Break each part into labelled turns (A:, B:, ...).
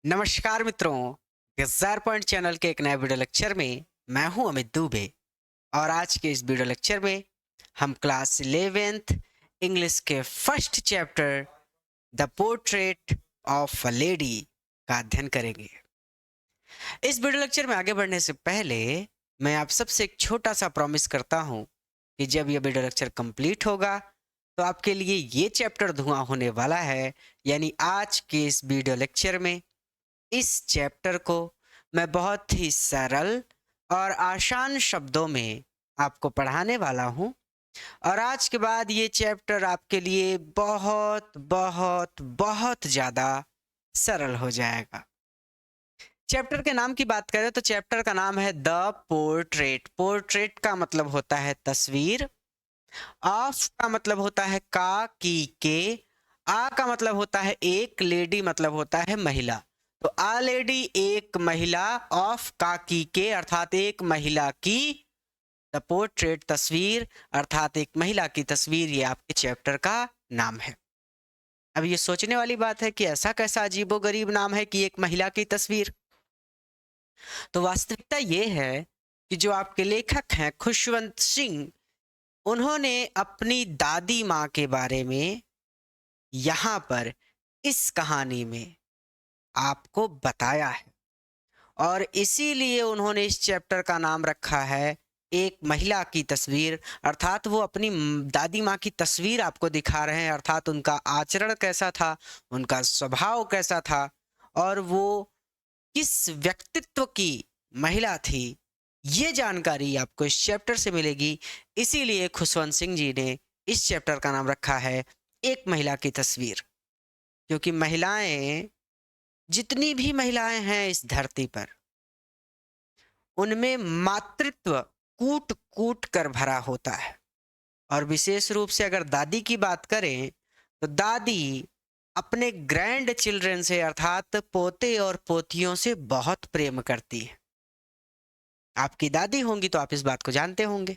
A: नमस्कार मित्रों, गज़ार point channel के एक नए वीडियो लेक्चर में मैं हूं अमित दुबे। और आज के इस वीडियो लेक्चर में हम क्लास 11th इंग्लिश के first chapter the portrait of a lady का अध्ययन करेंगे। इस वीडियो लेक्चर में आगे बढ़ने से पहले मैं आप सबसे एक छोटा सा प्रॉमिस करता हूं कि जब यह वीडियो लेक्चर कंप्लीट होगा तो आपके लिए ये चैप्टर धुआं होने वाला है। यानी आज के इस वीडियो लेक्चर में इस चैप्टर को मैं बहुत ही सरल और आसान शब्दों में आपको पढ़ाने वाला हूँ। और आज के बाद ये चैप्टर आपके लिए बहुत बहुत बहुत ज़्यादा सरल हो जाएगा। चैप्टर के नाम की बात करें तो चैप्टर का नाम है द पोर्ट्रेट। पोर्ट्रेट का मतलब होता है तस्वीर, ऑफ का मतलब होता है का की के, आ का मतलब होता है एक, लेडी मतलब होता है महिला। तो आ लेडी एक महिला, ऑफ का की के अर्थात एक महिला की, द पोर्ट्रेट तस्वीर अर्थात एक महिला की तस्वीर, ये आपके चैप्टर का नाम है। अब ये सोचने वाली बात है कि ऐसा कैसा अजीबोगरीब नाम है कि एक महिला की तस्वीर। तो वास्तविकता ये है कि जो आपके लेखक हैं खुशवंत सिंह, उन्होंने अपनी दादी माँ के बारे में यहाँ पर इस कहानी में आपको बताया है। और इसीलिए उन्होंने इस चैप्टर का नाम रखा है एक महिला की तस्वीर। अर्थात वो अपनी दादी माँ की तस्वीर आपको दिखा रहे हैं, अर्थात उनका आचरण कैसा था, उनका स्वभाव कैसा था और वो किस व्यक्तित्व की महिला थी, ये जानकारी आपको इस चैप्टर से मिलेगी। इसीलिए खुशवंत सिंह जी ने इस चैप्टर का नाम रखा है एक महिला की तस्वीर। क्योंकि महिलाएं, जितनी भी महिलाएं हैं इस धरती पर, उनमें मातृत्व कूट कूट कर भरा होता है। और विशेष रूप से अगर दादी की बात करें तो दादी अपने ग्रैंड चिल्ड्रन से अर्थात पोते और पोतियों से बहुत प्रेम करती है। आपकी दादी होंगी तो आप इस बात को जानते होंगे।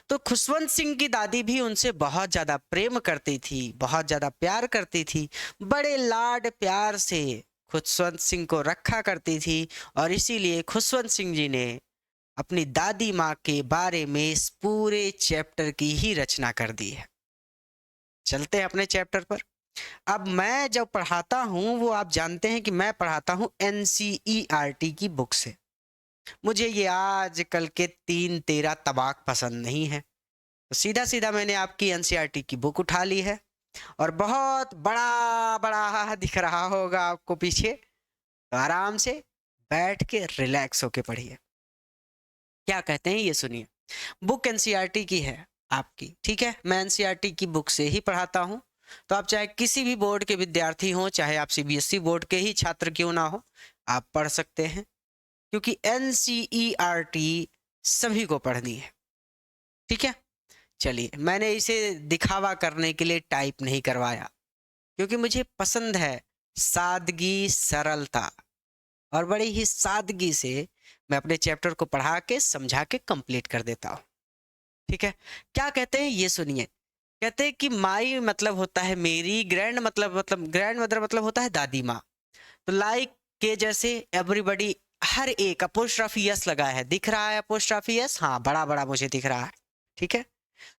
A: तो खुशवंत सिंह की दादी भी उनसे बहुत ज़्यादा प्रेम करती थी, बहुत ज़्यादा प्यार करती थी, बड़े लाड प्यार से खुशवंत सिंह को रखा करती थी। और इसीलिए खुशवंत सिंह जी ने अपनी दादी माँ के बारे में इस पूरे चैप्टर की ही रचना कर दी है। चलते हैं अपने चैप्टर पर। अब मैं जब पढ़ाता हूँ वो आप जानते हैं कि मैं पढ़ाता हूँ NCERT की बुक से। मुझे ये आजकल के 3 13 तबाक पसंद नहीं है। तो सीधा सीधा मैंने आपकी NCERT की बुक उठा ली है और बहुत बड़ा बड़ा दिख रहा होगा आपको पीछे। तो आराम से बैठ के रिलैक्स होके पढ़िए। क्या कहते हैं ये सुनिए। बुक NCERT की है आपकी, ठीक है। मैं NCERT की बुक से ही पढ़ाता हूँ। तो आप चाहे किसी भी बोर्ड के विद्यार्थी हों, चाहे आप CBSE बोर्ड के ही छात्र क्यों ना हो, आप पढ़ सकते हैं। क्योंकि NCERT सभी को पढ़नी है, ठीक है। चलिए, मैंने इसे दिखावा करने के लिए टाइप नहीं करवाया, क्योंकि मुझे पसंद है सादगी, सरलता। और बड़ी ही सादगी से मैं अपने चैप्टर को पढ़ा के समझा के कंप्लीट कर देता हूँ, ठीक है। क्या कहते हैं ये सुनिए। कहते हैं कि माई मतलब होता है मेरी, ग्रैंड मतलब ग्रैंड मदर मतलब होता है दादी माँ। तो लाइक के जैसे एवरीबडी, हर एक अपोस्ट्रोफी यस लगा है, दिख रहा है अपोस्ट्रोफी यस, हाँ बड़ा बड़ा मुझे दिख रहा है, ठीक है।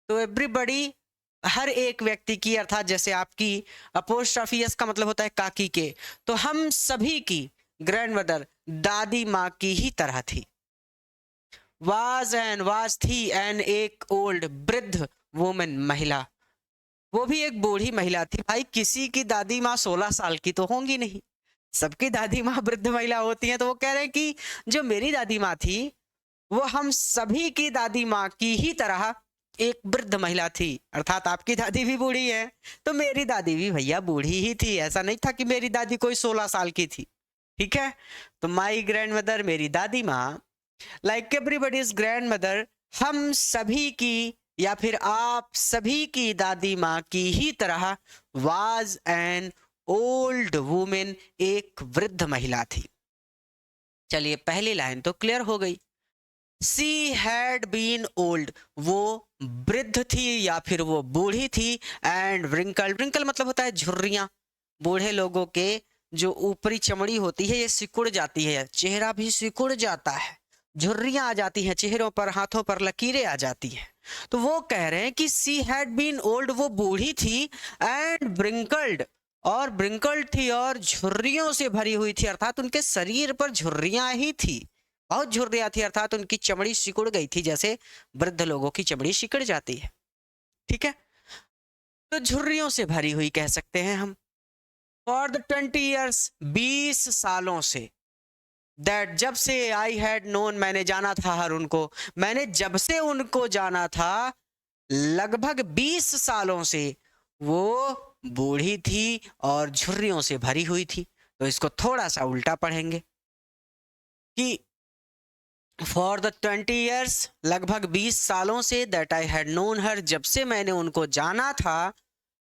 A: तो एवरीबडी, हर एक व्यक्ति की, अर्थात जैसे आपकी अपोस्ट्रोफी यस का मतलब होता है काकी के, तो हम सभी की ग्रैंड मदर दादी माँ की ही तरह थी। वाज थी एन एक ओल्ड वृद्ध वुमन, महिला, वो भी एक बूढ़ी महिला थी। भाई किसी की दादी माँ 16 साल की तो होंगी नहीं, सबकी दादी माँ वृद्ध महिला होती हैं। तो वो कह रहे हैं कि जो मेरी दादी माँ थी वो हम सभी की दादी माँ की ही तरह एक वृद्ध महिला थी। अर्थात आपकी दादी भी बूढ़ी है तो मेरी दादी भी भैया बूढ़ी ही थी। ऐसा नहीं था कि मेरी दादी कोई 16 साल की थी, ठीक है। तो माई ग्रैंड मदर, मेरी दादी माँ, लाइक एवरीबडीज ग्रैंड मदर, हम सभी की या फिर आप सभी की दादी माँ की ही तरह, वाज एन ओल्ड वुमेन, एक वृद्ध महिला थी। चलिए, पहली लाइन तो क्लियर हो गई। सी हैड बीन ओल्ड, वो वृद्ध थी या फिर वो बूढ़ी थी। एंड व्रिंकल, व्रिंकल मतलब होता है झुर्रियां, बूढ़े लोगों के जो ऊपरी चमड़ी होती है ये सिकुड़ जाती है, चेहरा भी सिकुड़ जाता है, झुर्रियां आ जाती हैं चेहरों पर, हाथों पर लकीरें आ जाती हैं। तो वो कह रहे हैं कि सी हैड बीन ओल्ड, वो बूढ़ी थी, एंड ब्रिंकल्ड, और ब्रिंकल्ड थी और झुर्रियों से भरी हुई थी, अर्थात उनके शरीर पर झुर्रियां ही थी, बहुत झुर्रियां थी, अर्थात उनकी चमड़ी सिकुड़ गई थी, जैसे वृद्ध लोगों की चमड़ी सिकुड़ जाती है। ठीक है, तो झुर्रियों से भरी हुई कह सकते हैं हम। फॉर द 20 years, 20 सालों से, दैट जब से, आई हैड नोन, मैंने जाना था हर उनको, मैंने जब से उनको जाना था, लगभग 20 सालों से वो बूढ़ी थी और झुर्रियों से भरी हुई थी। तो इसको थोड़ा सा उल्टा पढ़ेंगे कि फॉर द 20 years, लगभग 20 सालों से, दैट आई हैड नोन हर, जब से मैंने उनको जाना था,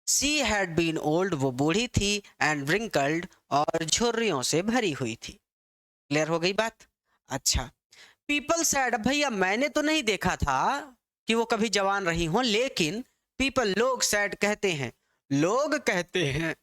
A: सी हैड बीन ओल्ड, वो बूढ़ी थी, एंड wrinkled, और झुर्रियों से भरी हुई थी। क्लियर हो गई बात? अच्छा, पीपल सैड, अब भैया मैंने तो नहीं देखा था कि वो कभी जवान रही हो, लेकिन पीपल, लोग, सैड कहते हैं, लोग कहते हैं,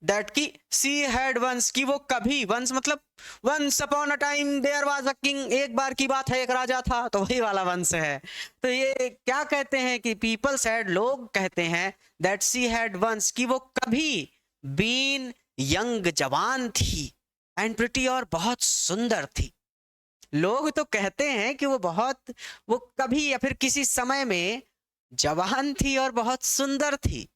A: दैट की सी हैड वंस, की वो कभी, वंस मतलब once upon a time there was a king, एक बार की बात है एक राजा था, तो वही वाला वंस है। तो ये क्या कहते हैं कि पीपल सैड, लोग कहते हैं, दैट सी हैड वंस, की वो कभी बीन यंग, जवान थी, एंड प्रिटी, और बहुत सुंदर थी। लोग तो कहते हैं कि वो कभी या फिर किसी समय में जवान थी और बहुत सुंदर थी।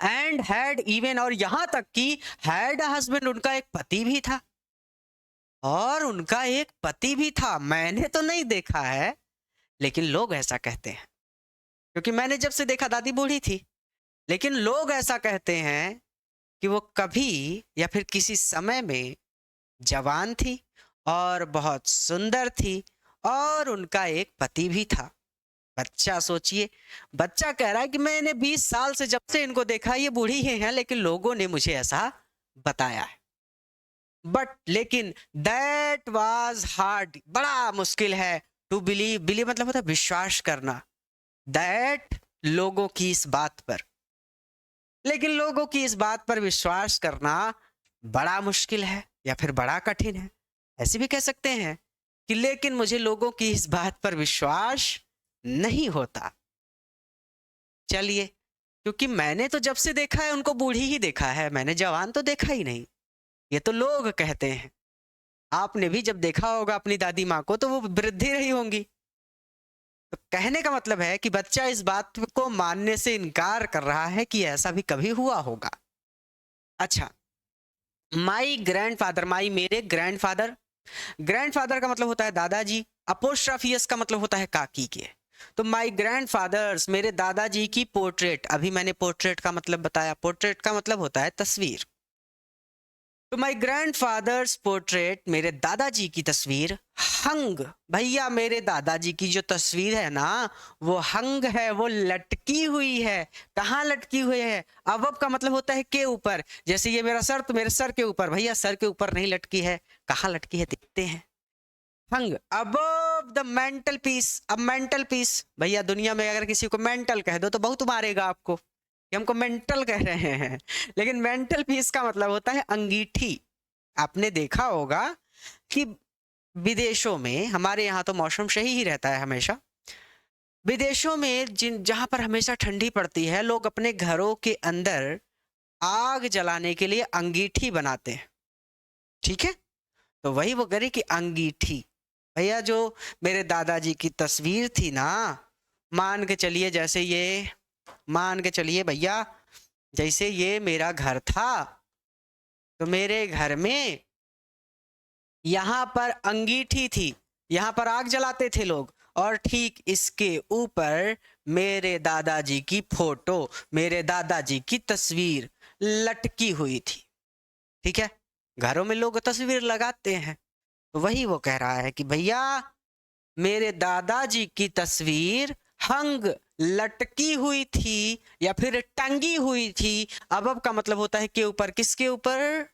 A: एंड हैड इवन, और यहां तक कि हैड हस्बैंड, उनका एक पति भी था, और उनका एक पति भी था। मैंने तो नहीं देखा है, लेकिन लोग ऐसा कहते हैं, क्योंकि मैंने जब से देखा दादी बूढ़ी थी, लेकिन लोग ऐसा कहते हैं कि वो कभी या फिर किसी समय में जवान थी और बहुत सुंदर थी, और उनका एक पति भी था। बच्चा सोचिए, बच्चा कह रहा है कि मैंने 20 साल से, जब से इनको देखा, ये बूढ़ी ही हैं, लेकिन लोगों ने मुझे ऐसा बताया है। बट लेकिन दैट वाज हार्ड, बड़ा मुश्किल है, टू बिलीव, बिलीव मतलब होता है विश्वास करना, दैट, लोगों की इस बात पर, लेकिन लोगों की इस बात पर विश्वास करना बड़ा मुश्किल है या फिर बड़ा कठिन है। ऐसे भी कह सकते हैं कि लेकिन मुझे लोगों की इस बात पर विश्वास नहीं होता। चलिए, क्योंकि मैंने तो जब से देखा है उनको बूढ़ी ही देखा है, मैंने जवान तो देखा ही नहीं, ये तो लोग कहते हैं। आपने भी जब देखा होगा अपनी दादी माँ को, तो वो वृद्धि रही होंगी। तो कहने का मतलब है कि बच्चा इस बात को मानने से इनकार कर रहा है कि ऐसा भी कभी हुआ होगा। अच्छा, माई ग्रैंडफादर, माई मेरे ग्रैंडफादर, ग्रैंडफादर का मतलब होता है दादाजी, अपोस्ट्रोफी एस का मतलब होता है काकी के। तो माई ग्रैंडफादर्स, मेरे दादाजी की पोर्ट्रेट, अभी मैंने पोर्ट्रेट का मतलब बताया, पोर्ट्रेट का मतलब होता है तस्वीर। तो माई ग्रैंडफादर्स पोर्ट्रेट, मेरे दादाजी की तस्वीर, हंग, भैया मेरे दादाजी की जो तस्वीर है ना, वो हंग है, वो लटकी हुई है। कहाँ लटकी हुई है? अब का मतलब होता है के ऊपर, जैसे ये मेरा सर, तो मेरे सर के ऊपर, भैया सर के ऊपर नहीं लटकी है, कहाँ लटकी है देखते हैं। हंग अबव द मेंटल पीस। अब मेंटल पीस, भैया दुनिया में अगर किसी को मेंटल कह दो तो बहुत मारेगा आपको कि हमको मेंटल कह रहे हैं, लेकिन मेंटल पीस का मतलब होता है अंगीठी। आपने देखा होगा कि विदेशों में, हमारे यहाँ तो मौसम सही ही रहता है हमेशा, विदेशों में जहाँ पर हमेशा ठंडी पड़ती है, लोग अपने घरों के अंदर आग जलाने के लिए अंगीठी बनाते हैं। ठीक है, तो वही वो करे कि अंगीठी, भैया जो मेरे दादाजी की तस्वीर थी ना, मान के चलिए जैसे ये, मान के चलिए भैया जैसे ये मेरा घर था, तो मेरे घर में यहाँ पर अंगीठी थी, यहाँ पर आग जलाते थे लोग, और ठीक इसके ऊपर मेरे दादाजी की फोटो, मेरे दादाजी की तस्वीर लटकी हुई थी। ठीक है, घरों में लोग तस्वीर लगाते हैं, तो वही वो कह रहा है कि भैया मेरे दादाजी की तस्वीर हंग, लटकी हुई थी या फिर टंगी हुई थी। अब का मतलब होता है के ऊपर, किसके ऊपर?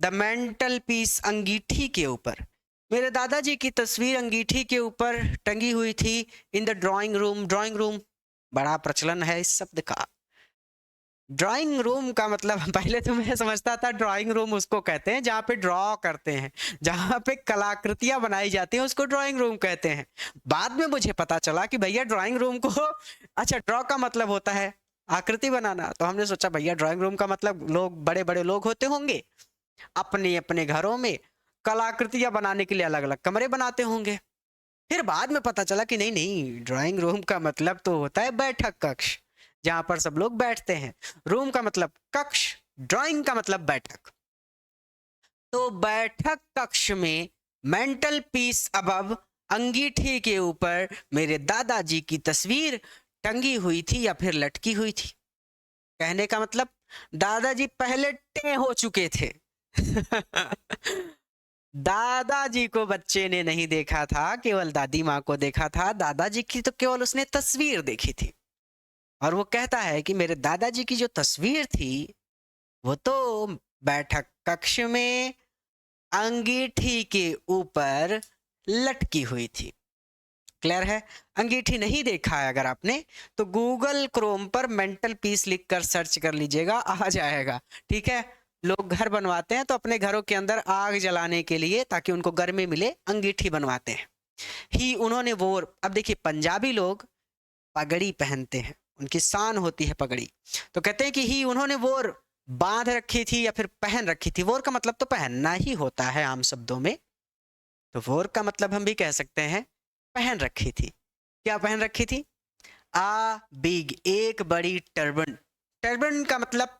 A: द मेंटल पीस, अंगीठी के ऊपर। मेरे दादाजी की तस्वीर अंगीठी के ऊपर टंगी हुई थी in the drawing room. Drawing room बड़ा प्रचलन है इस शब्द का। ड्राइंग रूम का मतलब पहले तो मैं समझता था ड्राइंग रूम उसको कहते हैं जहाँ पे ड्रॉ करते हैं, जहाँ पे कलाकृतियां बनाई जाती हैं उसको ड्राइंग रूम कहते हैं। बाद में मुझे पता चला कि भैया ड्राइंग रूम को अच्छा ड्रॉ का मतलब होता है आकृति बनाना। तो हमने सोचा भैया ड्राइंग रूम का मतलब लोग बड़े बड़े लोग होते होंगे, अपने अपने घरों में कलाकृतियां बनाने के लिए अलग अलग कमरे बनाते होंगे। फिर बाद में पता चला कि नहीं नहीं, ड्राइंग रूम का मतलब तो होता है बैठक कक्ष, जहां पर सब लोग बैठते हैं। रूम का मतलब कक्ष, ड्राइंग का मतलब बैठक। तो बैठक कक्ष में मेंटल पीस अबव, अंगीठी के ऊपर मेरे दादाजी की तस्वीर टंगी हुई थी या फिर लटकी हुई थी। कहने का मतलब दादाजी पहले टे हो चुके थे। दादाजी को बच्चे ने नहीं देखा था, केवल दादी माँ को देखा था। दादाजी की तो केवल उसने तस्वीर देखी थी। और वो कहता है कि मेरे दादाजी की जो तस्वीर थी वो तो बैठक कक्ष में अंगीठी के ऊपर लटकी हुई थी। क्लियर है? अंगीठी नहीं देखा है अगर आपने तो गूगल क्रोम पर मेंटल पीस लिखकर सर्च कर लीजिएगा, आ जाएगा। ठीक है? लोग घर बनवाते हैं तो अपने घरों के अंदर आग जलाने के लिए, ताकि उनको गर्मी मिले, अंगीठी बनवाते हैं। ही उन्होंने वो, अब देखिए पंजाबी लोग पगड़ी पहनते हैं, उनकी शान होती है पगड़ी। तो कहते हैं कि ही उन्होंने वो बांध रखी थी या फिर पहन रखी थी। वोर का मतलब तो पहनना ही होता है आम शब्दों में। तो वोर का मतलब हम भी कह सकते हैं पहन रखी थी। क्या पहन रखी थी? आ बिग, एक बड़ी टर्बन। टर्बन का मतलब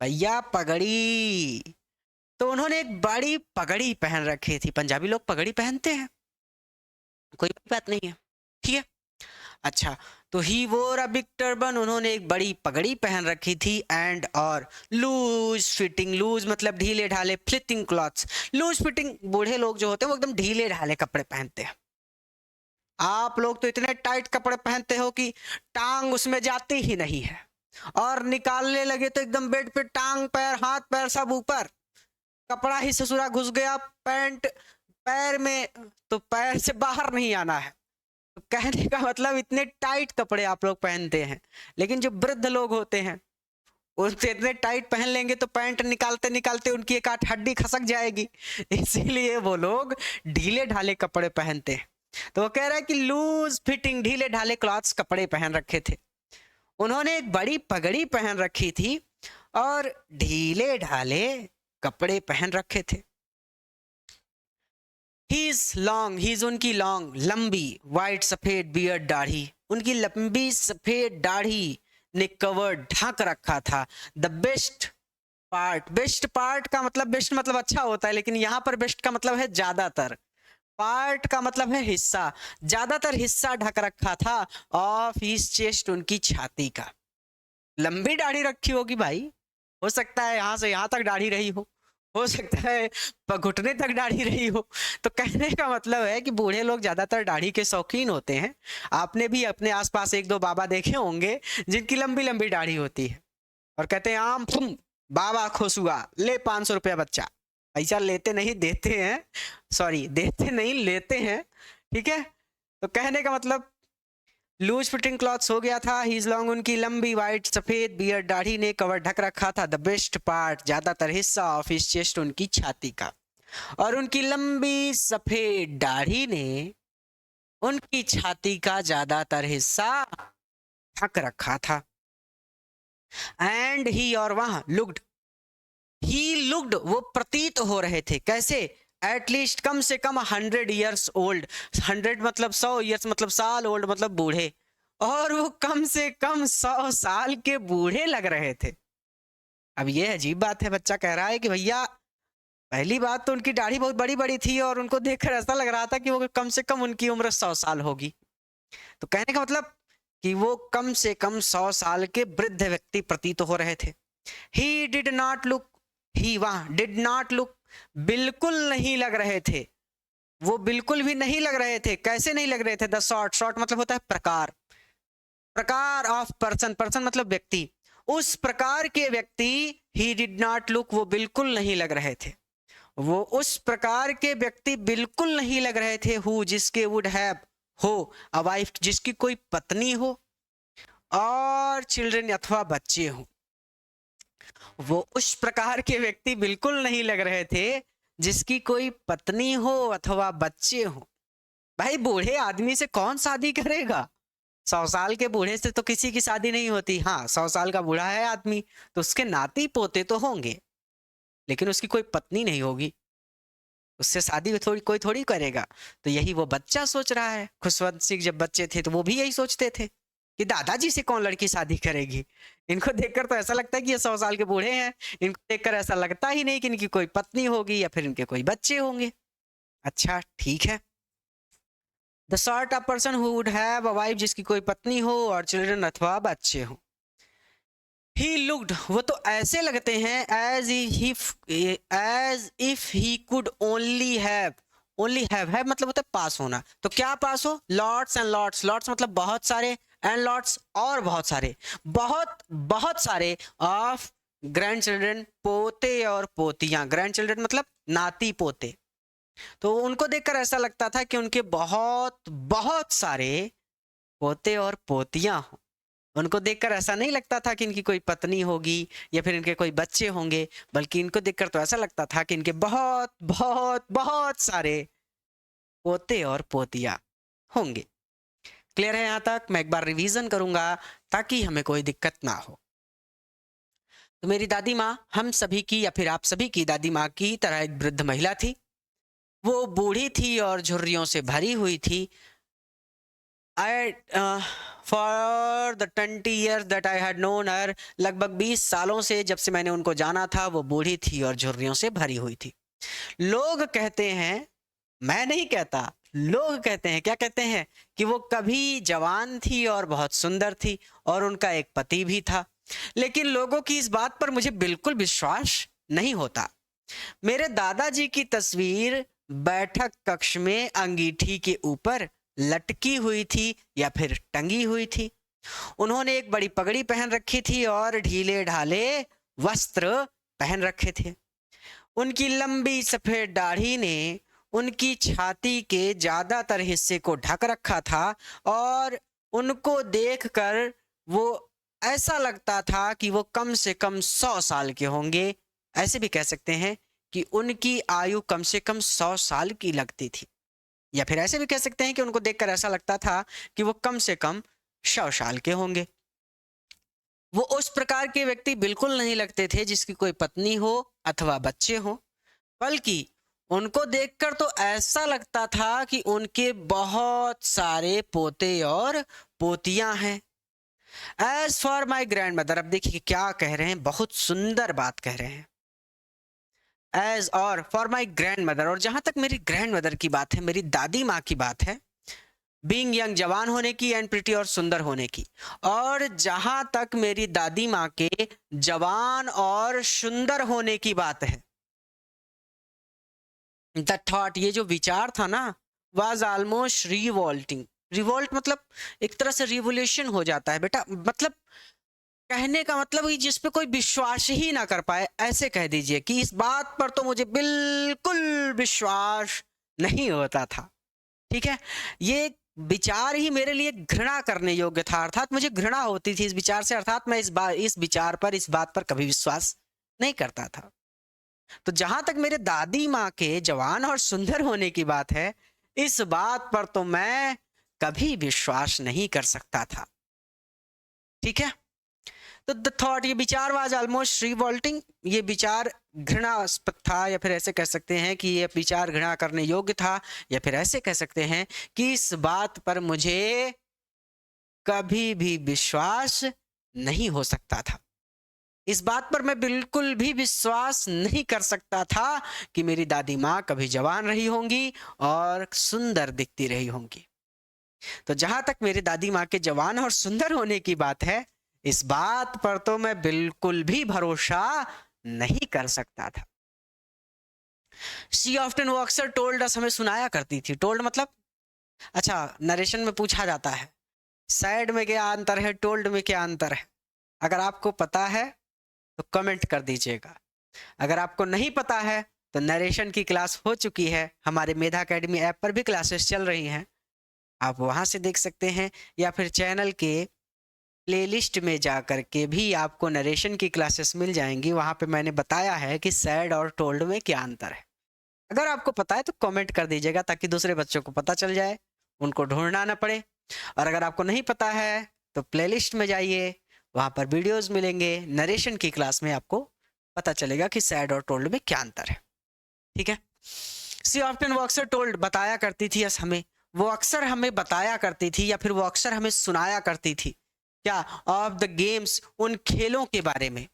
A: भैया पगड़ी। तो उन्होंने एक बड़ी पगड़ी पहन रखी थी। पंजाबी लोग पगड़ी पहनते हैं, कोई बात नहीं है। ठीक है? अच्छा, तो ही वोर अ बिग टर्बन, उन्होंने एक बड़ी पगड़ी पहन रखी थी। एंड और लूज फिटिंग, लूज मतलब ढीले ढाले, फ्लिटिंग क्लॉथ्स। लूज फिटिंग, बूढ़े लोग जो होते हैं वो एकदम ढीले ढाले कपड़े पहनते हैं। आप लोग तो इतने टाइट कपड़े पहनते हो कि टांग उसमें जाती ही नहीं है, और निकालने लगे तो एकदम बेड पे टांग पैर हाथ पैर सब ऊपर, कपड़ा ही ससुरा घुस गया पैंट पैर में, तो पैर से बाहर नहीं आना है। तो कहने का मतलब इतने टाइट कपड़े आप लोग पहनते हैं। लेकिन जो वृद्ध लोग होते हैं उनसे इतने टाइट पहन लेंगे तो पैंट निकालते निकालते उनकी एक आध हड्डी खसक जाएगी। इसीलिए वो लोग ढीले ढाले कपड़े पहनते हैं। तो वो कह रहा है कि लूज फिटिंग, ढीले ढाले क्लॉथ्स, कपड़े पहन रखे थे। उन्होंने एक बड़ी पगड़ी पहन रखी थी और ढीले ढाले कपड़े पहन रखे थे। हीज लॉन्ग, हीज उनकी लॉन्ग लंबी, वाइट सफेद बियर्ड, दाढ़ी, उनकी लंबी सफेद दाढ़ी ने कवर्ड ढक रखा था। The best part, best part का मतलब, बेस्ट मतलब अच्छा होता है, लेकिन यहाँ पर बेस्ट का मतलब है ज्यादातर, पार्ट का मतलब है हिस्सा, ज्यादातर हिस्सा ढक रखा था ऑफ हिज चेस्ट, उनकी छाती का। लंबी दाढ़ी रखी होगी भाई, हो सकता है यहाँ से यहाँ तक दाढ़ी रही हो सकता है घुटने तक दाढ़ी रही हो। तो कहने का मतलब है कि बूढ़े लोग ज्यादातर दाढ़ी के शौकीन होते हैं। आपने भी अपने आसपास एक दो बाबा देखे होंगे जिनकी लंबी लंबी दाढ़ी होती है, और कहते हैं आम फुम बाबा खुश हुआ, ले 500 रुपया बच्चा। पैसा लेते नहीं देते हैं, सॉरी देते नहीं लेते हैं। ठीक है? तो कहने का मतलब लूज फिटिंग क्लॉथ्स हो गया था, हीज लॉन्ग उनकी लंबी वाइट सफेद बियर्ड, दाढ़ी ने कवर ढक रखा था। द बेस्ट पार्ट, ज्यादातर हिस्सा ऑफ हिज चेस्ट, उनकी छाती का, और उनकी लंबी सफेद दाढ़ी ने उनकी छाती का ज्यादातर हिस्सा ढक रखा था। एंड ही, और वहां, लुक्ड, ही लुक्ड, वो प्रतीत हो रहे थे। कैसे? एटलीस्ट कम से कम 100 years ओल्ड, 100 मतलब 100 years मतलब साल, ओल्ड मतलब बूढ़े, और वो कम से कम 100 साल के बूढ़े लग रहे थे। अब ये अजीब बात है, बच्चा कह रहा है कि भैया पहली बात तो उनकी दाढ़ी बहुत बड़ी बड़ी थी और उनको देखकर ऐसा लग रहा था कि वो कम से कम उनकी उम्र 100 साल होगी। तो कहने का मतलब कि वो कम से कम 100 साल के वृद्ध व्यक्ति प्रतीत हो रहे थे। ही डिड नॉट लुक, ही वहां डिड नॉट लुक, बिल्कुल नहीं लग रहे थे, वो बिल्कुल भी नहीं लग रहे थे। कैसे नहीं लग रहे थे? द शॉर्ट, शॉर्ट मतलब होता है प्रकार, प्रकार ऑफ पर्सन, पर्सन मतलब व्यक्ति, उस प्रकार के व्यक्ति, ही डिड नॉट लुक, वो बिल्कुल नहीं लग रहे थे, वो उस प्रकार के व्यक्ति बिल्कुल नहीं लग रहे थे। हु, जिसके, वुड हैव, हो, अ वाइफ, जिसकी कोई पत्नी हो, और चिल्ड्रन अथवा बच्चे हों। वो उस प्रकार के व्यक्ति बिल्कुल नहीं लग रहे थे जिसकी कोई पत्नी हो अथवा बच्चे हो। भाई बूढ़े आदमी से कौन शादी करेगा? 100 साल के बूढ़े से तो किसी की शादी नहीं होती। हाँ, 100 साल का बूढ़ा है आदमी तो उसके नाती पोते तो होंगे, लेकिन उसकी कोई पत्नी नहीं होगी, उससे शादी कोई थोड़ी करेगा। तो यही वो बच्चा सोच रहा है। खुशवंत सिंह जब बच्चे थे तो वो भी यही सोचते थे कि दादाजी से कौन लड़की शादी करेगी। इनको देखकर तो ऐसा लगता है कि ये 100 साल के बूढ़े हैं। इनको देखकर ऐसा लगता ही नहीं कि इनकी कोई पत्नी होगी या फिर इनके कोई बच्चे होंगे। अच्छा ठीक है। The sort of person who would have a wife, जिसकी कोई पत्नी हो और चिल्ड्रन अथवा बच्चे हो। ही लुक्ड, वो तो ऐसे लगते हैं as if he could only have. Only have मतलब होता है पास होना। तो क्या पास हो? Lots and lots. लॉट्स मतलब बहुत सारे, एंड लॉट्स और बहुत सारे, बहुत बहुत सारे ऑफ ग्रैंड चिल्ड्रन, पोते और पोतियां। ग्रैंड चिल्ड्रन मतलब नाती पोते। तो उनको देखकर ऐसा लगता था कि उनके बहुत बहुत सारे पोते और पोतियां हों। उनको देखकर ऐसा नहीं लगता था कि इनकी कोई पत्नी होगी या फिर इनके कोई बच्चे होंगे, बल्कि इनको देखकर तो ऐसा लगता था कि इनके बहुत बहुत बहुत सारे पोते और पोतियां होंगे। क्लियर है यहाँ तक? मैं एक बार रिवीजन करूंगा ताकि हमें कोई दिक्कत ना हो। तो मेरी दादी माँ हम सभी की या फिर आप सभी की दादी माँ की तरह एक वृद्ध महिला थी। वो बूढ़ी थी और झुर्रियों से भरी हुई थी। For the 20 years that I had known हर, लगभग 20 सालों से जब से मैंने उनको जाना था, वो बूढ़ी थी और झुर्रियों से भरी हुई थी। लोग कहते हैं, मैं नहीं कहता, लोग कहते हैं, क्या कहते हैं? कि वो कभी जवान थी और बहुत सुंदर थी और उनका एक पति भी था। लेकिन लोगों की इस बात पर मुझे बिल्कुल विश्वास नहीं होता। मेरे दादाजी की तस्वीर बैठक कक्ष में अंगीठी के ऊपर लटकी हुई थी या फिर टंगी हुई थी। उन्होंने एक बड़ी पगड़ी पहन रखी थी और ढीले ढाले वस्त्र पहन रखे थे। उनकी लंबी सफेद दाढ़ी ने उनकी छाती के ज्यादातर हिस्से को ढक रखा था और उनको देखकर वो ऐसा लगता था कि वो कम से कम 100 साल के होंगे। ऐसे भी कह सकते हैं कि उनकी आयु कम से कम 100 साल की लगती थी, या फिर ऐसे भी कह सकते हैं कि उनको देखकर ऐसा लगता था कि वो कम से कम 100 साल के होंगे। वो उस प्रकार के व्यक्ति बिल्कुल नहीं लगते थे जिसकी कोई पत्नी हो अथवा बच्चे हो, बल्कि उनको देखकर तो ऐसा लगता था कि उनके बहुत सारे पोते और पोतियां हैं। As for my grandmother, अब देखिए क्या कह रहे हैं, बहुत सुंदर बात कह रहे हैं। एज और फॉर माई ग्रैंड मदर, और जहां तक मेरी ग्रैंड मदर की बात है, मेरी दादी माँ की बात है, बीइंग यंग, जवान होने की, एंड प्रिटी और सुंदर होने की। और जहां तक मेरी दादी माँ के जवान और सुंदर होने की बात है, द थॉट, ये जो विचार था ना, वाज ऑलमोस्ट रिवॉल्टिंग। रिवॉल्ट मतलब एक तरह से रिवोल्यूशन हो जाता है बेटा, मतलब कहने का मतलब कि जिस पे कोई विश्वास ही ना कर पाए, ऐसे कह दीजिए कि इस बात पर तो मुझे बिल्कुल विश्वास नहीं होता था। ठीक है, ये विचार ही मेरे लिए घृणा करने योग्य था, अर्थात मुझे घृणा होती थी इस विचार से, अर्थात मैं इस विचार पर, इस बात पर कभी विश्वास नहीं करता था। तो जहां तक मेरे दादी माँ के जवान और सुंदर होने की बात है, इस बात पर तो मैं कभी विश्वास नहीं कर सकता था। ठीक है, तो द थॉट, ये विचार वाज ऑलमोस्ट रिवॉल्टिंग, ये विचार घृणास्पद था, या फिर ऐसे कह सकते हैं कि ये विचार घृणा करने योग्य था, या फिर ऐसे कह सकते हैं कि इस बात पर मुझे कभी भी विश्वास नहीं हो सकता था। इस बात पर मैं बिल्कुल भी विश्वास नहीं कर सकता था कि मेरी दादी माँ कभी जवान रही होंगी और सुंदर दिखती रही होंगी। तो जहां तक मेरी दादी माँ के जवान और सुंदर होने की बात है, इस बात पर तो मैं बिल्कुल भी भरोसा नहीं कर सकता था। शी ऑफ्टन, वो अक्सर टोल्ड अस, हमें सुनाया करती थी। टोल्ड मतलब, अच्छा नरेशन में पूछा जाता है सैड में क्या अंतर है, टोल्ड में क्या अंतर है। अगर आपको पता है तो कमेंट कर दीजिएगा, अगर आपको नहीं पता है तो नरेशन की क्लास हो चुकी है, हमारे मेधा एकेडमी ऐप पर भी क्लासेस चल रही हैं, आप वहां से देख सकते हैं, या फिर चैनल के प्लेलिस्ट में जा कर के भी आपको नरेशन की क्लासेस मिल जाएंगी। वहाँ पे मैंने बताया है कि सैड और टोल्ड में क्या अंतर है। अगर आपको पता है तो कमेंट कर दीजिएगा ताकि दूसरे बच्चों को पता चल जाए, उनको ढूंढना ना पड़े। और अगर आपको नहीं पता है तो प्लेलिस्ट में जाइए, वहाँ पर वीडियोस मिलेंगे। नरेशन की क्लास में आपको पता चलेगा कि सैड और टोल्ड में क्या अंतर है। ठीक है। सी ऑफ्टन वो अक्सर टोल्ड बताया करती थी यस हमें, वो अक्सर हमें बताया करती थी या फिर वो अक्सर हमें सुनाया करती थी क्या, ऑफ द गेम्स, उन खेलों के बारे में।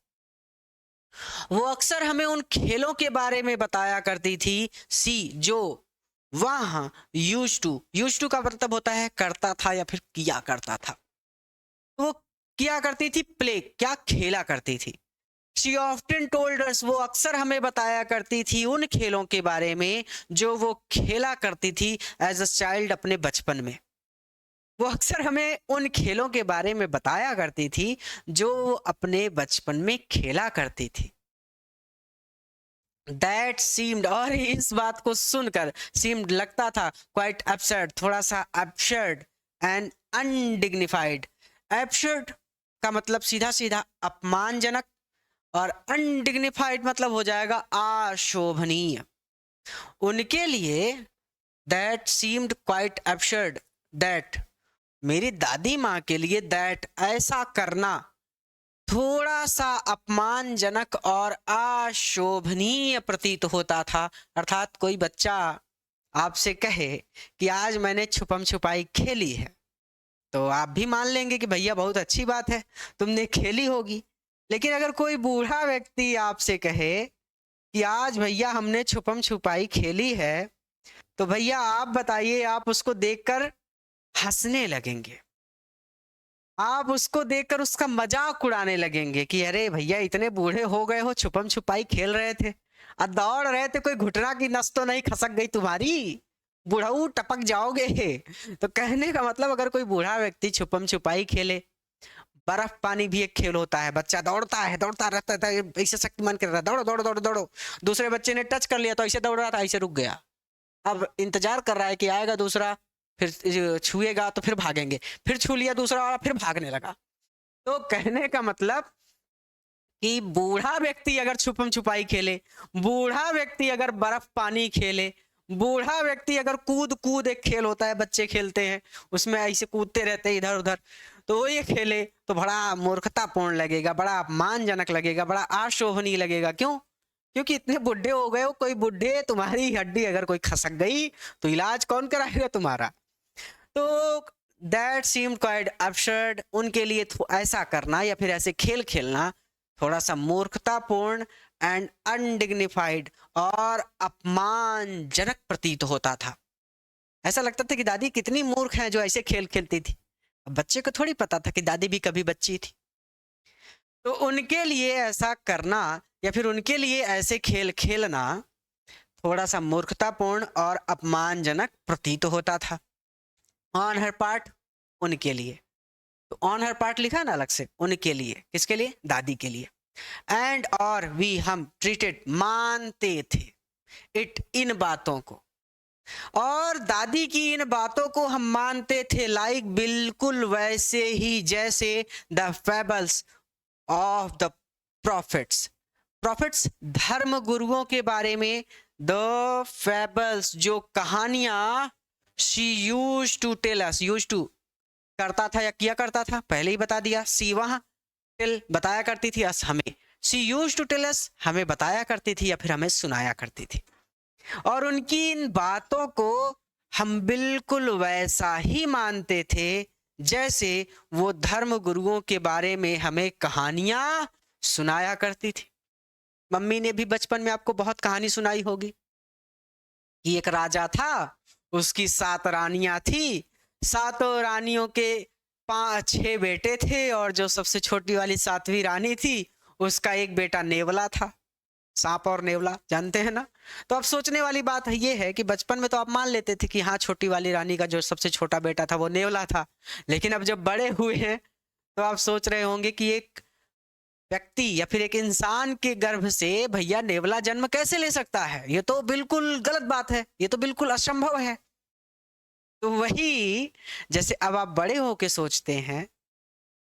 A: वो अक्सर हमें उन खेलों के बारे में बताया करती थी। सी जो वह यूज टू का मतलब होता है करता था या फिर किया करता था। वो किया करती थी प्ले, क्या खेला करती थी। शी ऑफ्टन टोल्ड अस, वो अक्सर हमें बताया करती थी उन खेलों के बारे में जो वो खेला करती थी एज अ चाइल्ड, अपने बचपन में। वो अक्सर हमें उन खेलों के बारे में बताया करती थी जो वो अपने बचपन में खेला करती थी। दैट सीम्ड, और इस बात को सुनकर सीम्ड लगता था, क्वाइट एब्सर्ड, थोड़ा सा एब्सर्ड, एंड अनडिग्निफाइड। एब्सर्ड का मतलब सीधा सीधा अपमानजनक, और अनडिग्निफाइड मतलब हो जाएगा अशोभनीय। उनके लिए that seemed quite absurd, that मेरी दादी माँ के लिए दैट ऐसा करना थोड़ा सा अपमानजनक और अशोभनीय प्रतीत होता था। अर्थात कोई बच्चा आपसे कहे कि आज मैंने छुपम छुपाई खेली है, तो आप भी मान लेंगे कि भैया बहुत अच्छी बात है, तुमने खेली होगी। लेकिन अगर कोई बूढ़ा व्यक्ति आपसे कहे कि आज भैया हमने छुपम छुपाई खेली है, तो भैया आप बताइए, आप उसको देखकर हंसने लगेंगे, आप उसको देखकर उसका मजाक उड़ाने लगेंगे कि अरे भैया इतने बूढ़े हो गए हो, छुपम छुपाई खेल रहे थे और दौड़ रहे थे, कोई घुटना की नस तो नहीं खसक गई तुम्हारी, बूढ़ऊ टपक जाओगे। तो कहने का मतलब अगर कोई बूढ़ा व्यक्ति छुपम छुपाई खेले, बर्फ पानी भी एक खेल होता है, बच्चा दौड़ता है, दौड़ता रहता है, ऐसे शक्तिमान कर रहा है, दौड़ो दौड़ो दौड़ो दौड़ो, दूसरे बच्चे ने टच कर लिया तो ऐसे दौड़ रहा था, ऐसे रुक गया, अब इंतजार कर रहा है कि आएगा दूसरा, फिर छुएगा तो फिर भागेंगे, फिर छू लिया दूसरा और फिर भागने लगा। तो कहने का मतलब कि बूढ़ा व्यक्ति अगर छुपम छुपाई खेले, बूढ़ा व्यक्ति अगर बर्फ पानी खेले, बूढ़ा व्यक्ति अगर कूद कूद, एक खेल होता है बच्चे खेलते हैं, उसमें ऐसे कूदते रहते हैं इधर उधर, तो वो ये खेले तो बड़ा मूर्खतापूर्ण लगेगा, बड़ा अपमानजनक लगेगा, बड़ा अशोभनीय लगेगा। क्यों? क्योंकि इतने बुढ़े हो गए हो, कोई बुढ़े तुम्हारी हड्डी अगर कोई खसक गई तो इलाज कौन कराएगा तुम्हारा। तो दैट सीम्ड क्वाइट अब्सर्ड, उनके लिए ऐसा करना या फिर ऐसे खेल खेलना थोड़ा सा मूर्खतापूर्ण एंड अनडिग्निफाइड और अपमानजनक प्रतीत होता था। ऐसा लगता था कि दादी कितनी मूर्ख हैं जो ऐसे खेल खेलती थी। अब बच्चे को थोड़ी पता था कि दादी भी कभी बच्ची थी। तो उनके लिए ऐसा करना या फिर उनके लिए ऐसे खेल खेलना थोड़ा सा मूर्खतापूर्ण और अपमानजनक प्रतीत होता था। ऑन हर पार्ट, उनके लिए, तो ऑन हर पार्ट लिखा ना अलग से, उनके लिए, किसके लिए? दादी के लिए। एंड और वी, हम, ट्रीटेड, मानते थे, इट, इन बातों को, और दादी की इन बातों को हम मानते थे, लाइक, बिल्कुल वैसे ही जैसे the fables of the prophets, prophets धर्म गुरुओं के बारे में, द फेबल्स जो कहानियां, she used to tell us, used to करता था या किया करता था, पहले ही बता दिया, सी वहां, टेल बताया करती थी, अस हमें, she used to tell us हमें बताया करती थी या फिर हमें सुनाया करती थी। और उनकी इन बातों को हम बिल्कुल वैसा ही मानते थे जैसे वो धर्म गुरुओं के बारे में हमें कहानियां सुनाया करती थी। मम्मी ने भी बचपन में आपको बहुत कहानी सुनाई होगी कि एक राजा था, उसकी 7 रानियां थी, सातों रानियों के 5-6 बेटे थे, और जो सबसे छोटी वाली 7वीं रानी थी, उसका एक बेटा नेवला था। सांप और नेवला जानते हैं ना। तो अब सोचने वाली बात ये है कि बचपन में तो आप मान लेते थे कि हाँ, छोटी वाली रानी का जो सबसे छोटा बेटा था वो नेवला था, लेकिन अब जब बड़े हुए हैं तो आप सोच रहे होंगे कि एक व्यक्ति या फिर एक इंसान के गर्भ से भैया नेवला जन्म कैसे ले सकता है, ये तो बिल्कुल गलत बात है, ये तो बिल्कुल असंभव है। तो वही जैसे अब आप बड़े होके सोचते हैं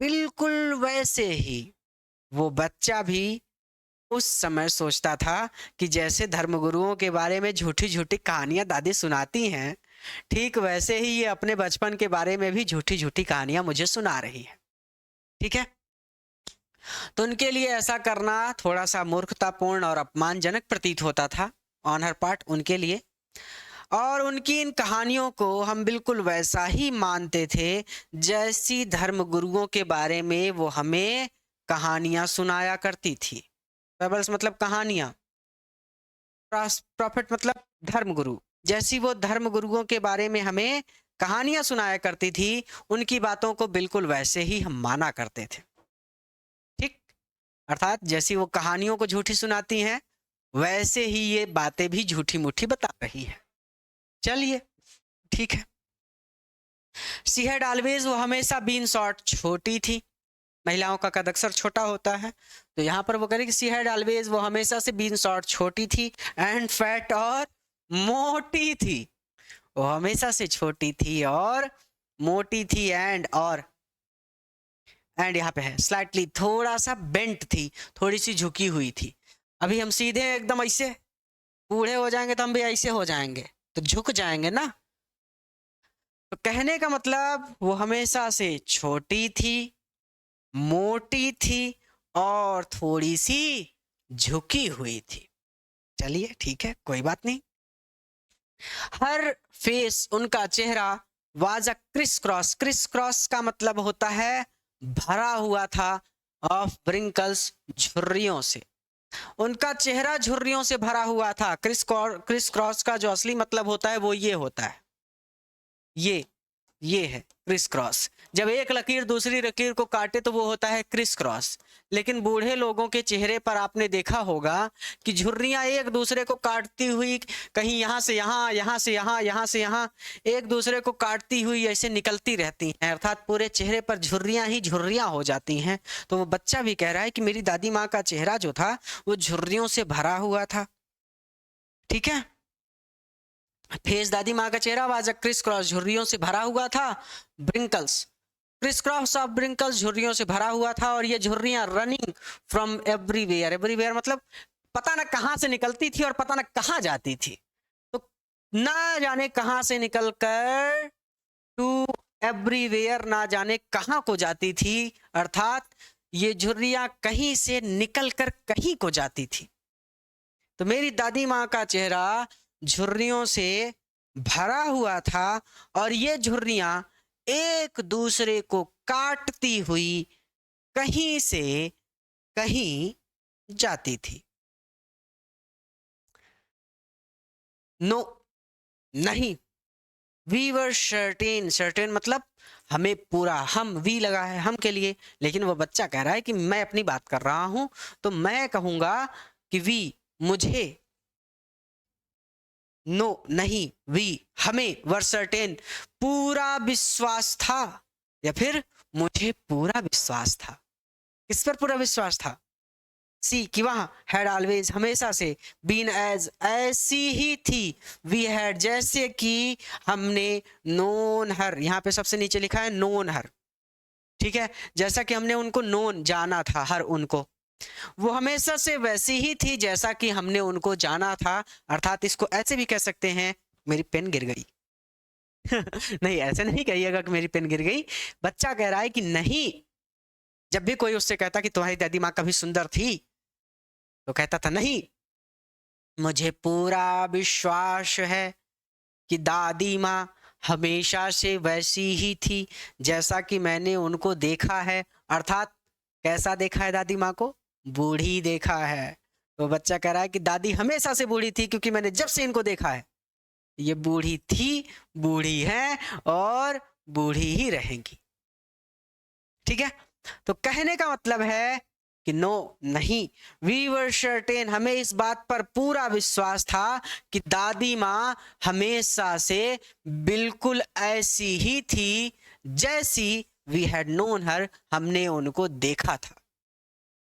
A: बिल्कुल वैसे ही वो बच्चा भी उस समय सोचता था कि जैसे धर्मगुरुओं के बारे में झूठी झूठी कहानियां दादी सुनाती हैं, ठीक वैसे ही ये अपने बचपन के बारे में भी झूठी झूठी कहानियां मुझे सुना रही है। ठीक है, तो उनके लिए ऐसा करना थोड़ा सा मूर्खतापूर्ण और अपमानजनक प्रतीत होता था ऑन हर पार्ट उनके लिए। और उनकी इन कहानियों को हम बिल्कुल वैसा ही मानते थे जैसी धर्मगुरुओं के बारे में वो हमें कहानियां सुनाया करती थी। फेबल्स मतलब कहानियां, प्रॉफिट मतलब धर्मगुरु। जैसी वो धर्मगुरुओं के बारे में हमें कहानियां सुनाया करती थी, उनकी बातों को बिल्कुल वैसे ही हम माना करते थे। ठीक, अर्थात जैसी वो कहानियों को झूठी सुनाती हैं, वैसे ही ये बातें भी झूठी मूठी बता रही है। चलिए ठीक है। सी हैड ऑलवेज, वो हमेशा बीन शॉर्ट, छोटी थी। महिलाओं का कद अक्सर छोटा होता है, तो यहाँ पर वो कह रही कि सी हैड ऑलवेज, वो हमेशा से बीन शॉर्ट, छोटी थी, एंड फैट, और मोटी थी। वो हमेशा से छोटी थी और मोटी थी, एंड और एंड यहाँ पे है स्लाइटली, थोड़ा सा बेंट थी, थोड़ी सी झुकी हुई थी। अभी हम सीधे एकदम ऐसे बूढ़े हो जाएंगे तो हम भी ऐसे हो जाएंगे, तो झुक जाएंगे ना। तो कहने का मतलब वो हमेशा से छोटी थी, मोटी थी और थोड़ी सी झुकी हुई थी। चलिए ठीक है, कोई बात नहीं। हर फेस, उनका चेहरा, was a criss cross, criss cross का मतलब होता है भरा हुआ था, ऑफ ब्रिंकल्स, झुर्रियों से। उनका चेहरा झुर्रियों से भरा हुआ था। क्रिस क्रॉस का जो असली मतलब होता है वो ये होता है, ये है क्रिस क्रॉस। जब एक लकीर दूसरी लकीर को काटे तो वो होता है क्रिस क्रॉस। लेकिन बूढ़े लोगों के चेहरे पर आपने देखा होगा कि झुर्रियां एक दूसरे को काटती हुई, कहीं यहाँ से यहाँ, यहाँ से यहाँ, यहाँ से यहाँ, एक दूसरे को काटती हुई ऐसे निकलती रहती हैं, अर्थात पूरे चेहरे पर झुर्रियां ही झुर्रियां हो जाती हैं। तो वो बच्चा भी कह रहा है कि मेरी दादी माँ का चेहरा जो था वो झुर्रियों से भरा हुआ था। ठीक है, फेस, दादी माँ का चेहरा वाज अ क्रिस क्रॉस, झुर्रियों से भरा हुआ था। ब्रिंकल्स, क्रिस क्रॉस ऑफ ब्रिंकल्स, झुर्रियों से भरा हुआ था। और ये झुर्रियां रनिंग फ्रॉम एवरीवेयर, एवरीवेयर मतलब पता ना कहां से निकलती थी और पता ना कहां जाती थी। तो ना जाने कहां से निकलकर टू एवरीवेयर, ना जाने कहां को जाती थी, अर्थात ये झुर्रियां कहीं से निकलकर कहीं को जाती थी। तो मेरी दादी माँ का चेहरा झुर्रियों से भरा हुआ था और ये झुर्रियां एक दूसरे को काटती हुई कहीं से कहीं जाती थी। नो, नहीं। वी वर सर्टेन, सर्टेन मतलब हमें पूरा, हम, वी लगा है हम के लिए, लेकिन वो बच्चा कह रहा है कि मैं अपनी बात कर रहा हूं, तो मैं कहूंगा कि वी, मुझे, नो नहीं, वी हमें, वर सर्टेन पूरा विश्वास था, या फिर मुझे पूरा विश्वास था। किस पर पूरा विश्वास था? सी, कि वहां, हैड ऑलवेज हमेशा से, बीन एज ऐसी ही थी, वी हैड जैसे कि हमने, नोन हर, यहाँ पे सबसे नीचे लिखा है नोन हर। ठीक है, जैसा कि हमने उनको नोन जाना था, हर उनको, वो हमेशा से वैसी ही थी जैसा कि हमने उनको जाना था। अर्थात इसको ऐसे भी कह सकते हैं, मेरी पेन गिर गई। नहीं, ऐसे नहीं कहिएगा कि मेरी पेन गिर गई। बच्चा कह रहा है कि नहीं, जब भी कोई उससे कहता कि तुम्हारी दादी माँ कभी सुंदर थी, तो कहता था नहीं, मुझे पूरा विश्वास है कि दादी माँ हमेशा से वैसी ही थी जैसा कि मैंने उनको देखा है। अर्थात कैसा देखा है दादी माँ को? बूढ़ी देखा है। तो बच्चा कह रहा है कि दादी हमेशा से बूढ़ी थी, क्योंकि मैंने जब से इनको देखा है ये बूढ़ी थी, बूढ़ी है और बूढ़ी ही रहेंगी। ठीक है, तो कहने का मतलब है कि नो, नहीं, वी वर सर्टेन, हमें इस बात पर पूरा विश्वास था कि दादी माँ हमेशा से बिल्कुल ऐसी ही थी जैसी वी हैड नोन हर, हमने उनको देखा था।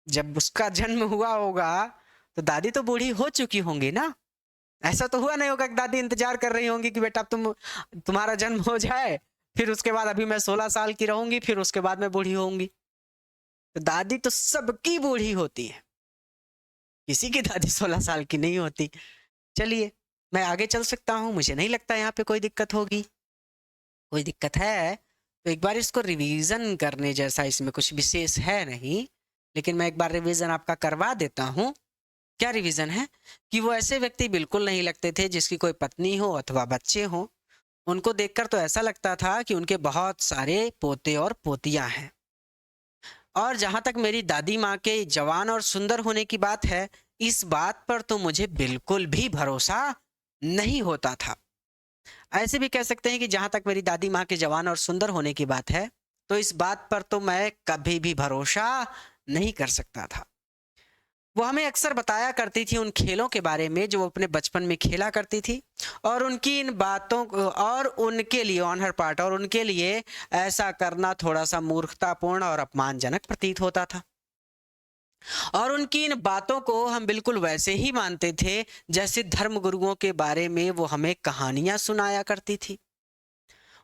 A: जब उसका जन्म हुआ होगा तो दादी तो बूढ़ी हो चुकी होंगी ना। ऐसा तो हुआ नहीं होगा कि दादी इंतजार कर रही होंगी कि बेटा तुम्हारा जन्म हो जाए, फिर उसके बाद अभी मैं 16 साल की रहूंगी, फिर उसके बाद मैं बूढ़ी होंगी। तो दादी तो सबकी बूढ़ी होती है, किसी की दादी 16 साल की नहीं होती। चलिए मैं आगे चल सकता हूँ, मुझे नहीं लगता यहाँ पे कोई दिक्कत होगी। कोई दिक्कत है तो एक बार इसको रिवीजन करने जैसा इसमें कुछ विशेष है नहीं, लेकिन मैं एक बार रिवीजन आपका करवा देता हूँ। क्या रिवीजन है कि वो ऐसे व्यक्ति बिल्कुल नहीं लगते थे जिसकी कोई पत्नी हो अथवा बच्चे हो। उनको देखकर तो ऐसा लगता था कि उनके बहुत सारे पोते और पोतियां हैं। और जहां तक मेरी दादी माँ के जवान और सुंदर होने की बात है, इस बात पर तो मुझे बिल्कुल भी भरोसा नहीं होता था। ऐसे भी कह सकते हैं कि जहां तक मेरी दादी माँ के जवान और सुंदर होने की बात है, तो इस बात पर तो मैं कभी भी भरोसा नहीं कर सकता था। वो हमें अक्सर बताया करती थी उन खेलों के बारे में जो वो अपने बचपन में खेला करती थी, और उनकी इन बातों और उनके लिए ऑन हर पार्ट और उनके लिए ऐसा करना थोड़ा सा मूर्खतापूर्ण और अपमानजनक प्रतीत होता था। और उनकी इन बातों को हम बिल्कुल वैसे ही मानते थे जैसे धर्म गुरुओं के बारे में वो हमें कहानियां सुनाया करती थी।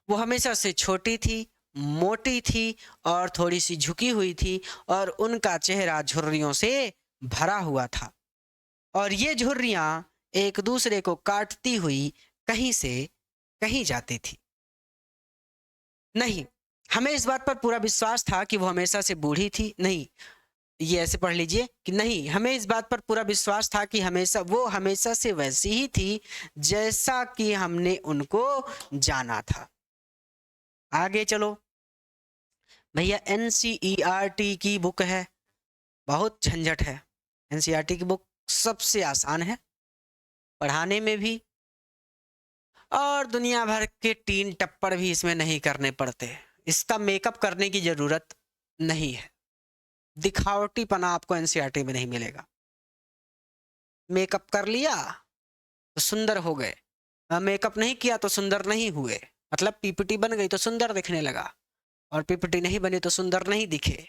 A: वो हमेशा से छोटी थी, मोटी थी और थोड़ी सी झुकी हुई थी, और उनका चेहरा झुर्रियों से भरा हुआ था, और ये झुर्रियां एक दूसरे को काटती हुई कहीं से कहीं जाती थी। नहीं, हमें इस बात पर पूरा विश्वास था कि वो हमेशा से बूढ़ी थी। नहीं, ये ऐसे पढ़ लीजिए कि नहीं, हमें इस बात पर पूरा विश्वास था कि हमेशा से वैसी ही थी जैसा कि हमने उनको जाना था। आगे चलो भैया, एनसीईआरटी की बुक है, बहुत झंझट है। एनसीईआरटी की बुक सबसे आसान है पढ़ाने में भी, और दुनिया भर के टीन टप्पड़ भी इसमें नहीं करने पड़ते। इसका मेकअप करने की जरूरत नहीं है। दिखावटीपना आपको एनसीईआरटी में नहीं मिलेगा। मेकअप कर लिया तो सुंदर हो गए, मेकअप नहीं किया तो सुंदर नहीं हुए। मतलब पीपीटी बन गई तो सुंदर दिखने लगा, और पीपीटी नहीं बनी तो सुंदर नहीं दिखे।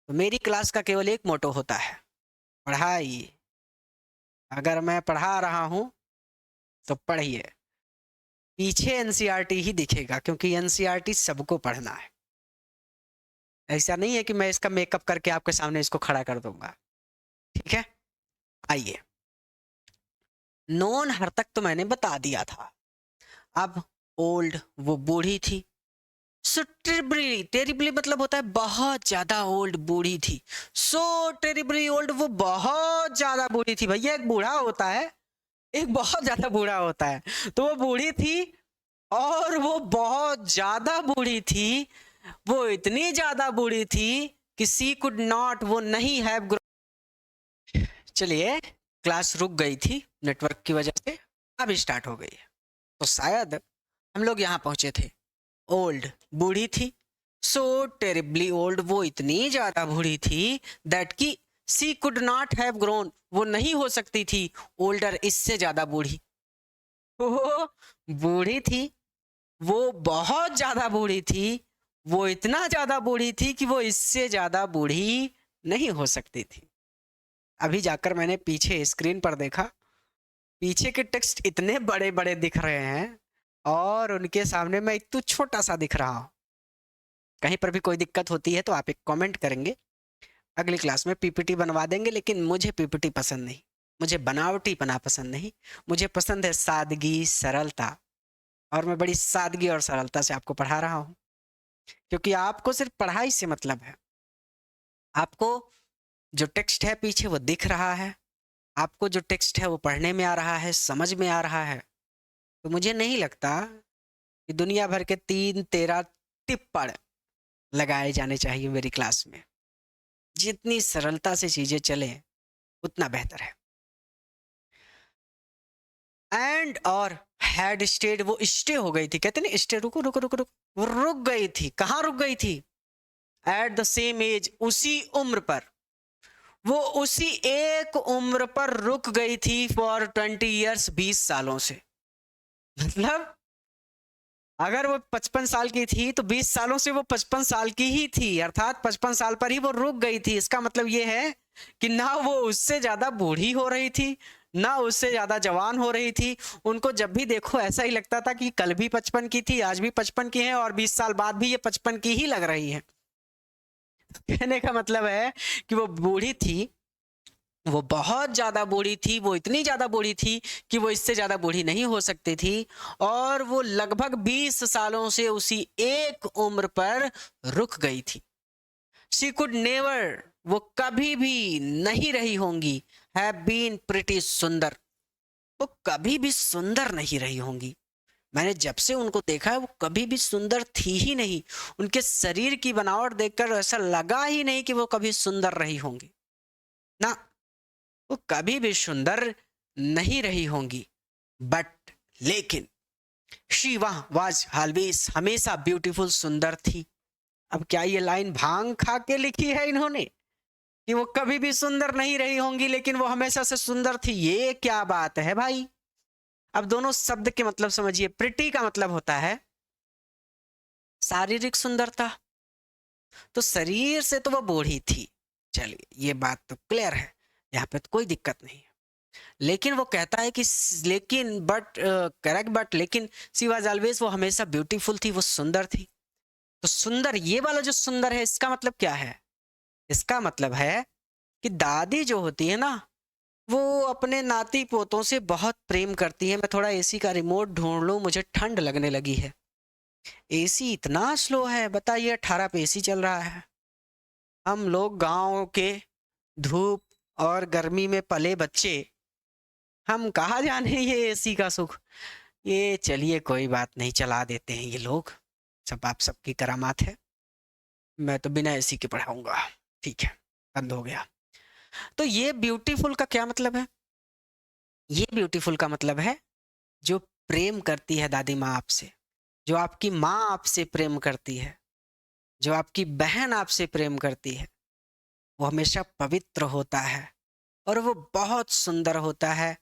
A: तो मेरी क्लास का केवल एक मोटो होता है, पढ़ाई। अगर मैं पढ़ा रहा हूं तो पढ़िए, पीछे एनसीईआरटी ही दिखेगा, क्योंकि एनसीईआरटी सबको पढ़ना है। ऐसा नहीं है कि मैं इसका मेकअप करके आपके सामने इसको खड़ा कर दूंगा। ठीक है, आइए। नॉन हर तक तो मैंने बता दिया था। अब ओल्ड, वो बूढ़ी थी। सो टेरिबली, टेरिबली मतलब होता है बहुत ज्यादा ओल्ड, बूढ़ी थी। सो टेरिबली ओल्ड, वो बहुत ज्यादा बूढ़ी थी। भैया एक बूढ़ा होता है, एक बहुत ज्यादा बूढ़ा होता है, तो वो बूढ़ी थी, और वो बहुत ज्यादा बूढ़ी थी। वो इतनी ज्यादा बूढ़ी थी कि सी कुड नॉट, वो नहीं हैव। चलिए, क्लास रुक गई थी नेटवर्क की वजह से, अब स्टार्ट हो गई है। तो शायद हम लोग यहाँ पहुंचे थे। ओल्ड, बूढ़ी थी। सो टेरिबली ओल्ड, वो इतनी ज्यादा बूढ़ी थी दैट की सी कुड नॉट हैव ग्रोन, वो नहीं हो सकती थी ओल्डर, इससे ज्यादा बूढ़ी। वो बूढ़ी थी, वो बहुत ज्यादा बूढ़ी थी, वो इतना ज्यादा बूढ़ी थी कि वो इससे ज्यादा बूढ़ी नहीं हो सकती थी। अभी जाकर मैंने पीछे स्क्रीन पर देखा, पीछे के टेक्स्ट इतने बड़े बड़े दिख रहे हैं, और उनके सामने मैं इतना छोटा सा दिख रहा हूँ। कहीं पर भी कोई दिक्कत होती है तो आप एक कमेंट करेंगे, अगली क्लास में पीपीटी बनवा देंगे। लेकिन मुझे पीपीटी पसंद नहीं, मुझे बनावटीपना पसंद नहीं, मुझे पसंद है सादगी, सरलता। और मैं बड़ी सादगी और सरलता से आपको पढ़ा रहा हूँ, क्योंकि आपको सिर्फ पढ़ाई से मतलब है। आपको जो टेक्स्ट है पीछे वो दिख रहा है, आपको जो टेक्स्ट है वो पढ़ने में आ रहा है, समझ में आ रहा है। तो मुझे नहीं लगता कि दुनिया भर के 3-13 टिप्पण लगाए जाने चाहिए मेरी क्लास में। जितनी सरलता से चीजें चले उतना बेहतर है। एंड और हैड स्टेड, वो स्टे हो गई थी, कहते नहीं स्टे, रुको रुको रुको रुको, वो रुक गई थी। कहाँ रुक गई थी? एट द सेम एज, उसी उम्र पर, वो उसी एक उम्र पर रुक गई थी फॉर 20 ईयर्स, 20 सालों से। मतलब अगर वो 55 साल की थी तो 20 सालों से वो 55 साल की ही थी, अर्थात 55 साल पर ही वो रुक गई थी। इसका मतलब ये है कि ना वो उससे ज्यादा बूढ़ी हो रही थी, ना उससे ज्यादा जवान हो रही थी। उनको जब भी देखो ऐसा ही लगता था कि कल भी 55 की थी, आज भी 55 की है, और 20 साल बाद भी ये 55 की ही लग रही है। कहने का मतलब है कि वो बूढ़ी थी, वो बहुत ज़्यादा बूढ़ी थी, वो इतनी ज़्यादा बूढ़ी थी कि वो इससे ज़्यादा बूढ़ी नहीं हो सकती थी, और वो लगभग 20 सालों से उसी एक उम्र पर रुक गई थी। शी कुड नेवर, वो कभी भी नहीं रही होंगी, हैव बीन प्रिटी सुंदर, वो कभी भी सुंदर नहीं रही होंगी। मैंने जब से उनको देखा है वो कभी भी सुंदर थी ही नहीं। उनके शरीर की बनावट देखकर ऐसा लगा ही नहीं कि वो कभी सुंदर रही होंगी ना, वो कभी भी सुंदर नहीं रही होंगी। बट लेकिन शी वाज ऑलवेज, हमेशा ब्यूटीफुल, सुंदर थी। अब क्या ये लाइन भांग खा के लिखी है इन्होंने कि वो कभी भी सुंदर नहीं रही होंगी लेकिन वो हमेशा से सुंदर थी? ये क्या बात है भाई। अब दोनों शब्द के मतलब समझिए। प्रिटी का मतलब होता है शारीरिक सुंदरता, तो शरीर से तो वो बूढ़ी थी, चलिए ये बात तो क्लियर है, यहाँ पे तो कोई दिक्कत नहीं है। लेकिन वो कहता है कि लेकिन बट करेक्ट, बट लेकिन शी वाज ऑलवेज, वो हमेशा ब्यूटीफुल थी, वो सुंदर थी। तो सुंदर, ये वाला जो सुंदर है इसका मतलब क्या है? इसका मतलब है कि दादी जो होती है ना, वो अपने नाती पोतों से बहुत प्रेम करती है। मैं थोड़ा एसी का रिमोट ढूंढ लूं, मुझे ठंड लगने लगी है। एसी इतना स्लो है, बताइए, 18 पे एसी चल रहा है। हम लोग गांव के धूप और गर्मी में पले बच्चे, हम कहाँ जाने ये एसी का सुख। ये चलिए कोई बात नहीं, चला देते हैं ये लोग, सब आप सबकी करामात है। मैं तो बिना एसी के पढ़ाऊंगा, ठीक है, बंद हो गया। तो ये ब्यूटीफुल का क्या मतलब है? ये ब्यूटीफुल का मतलब है जो प्रेम करती है दादी माँ आपसे, जो आपकी माँ आपसे प्रेम करती है, जो आपकी बहन आपसे प्रेम करती है, वो हमेशा पवित्र होता है, और वो बहुत सुंदर होता है,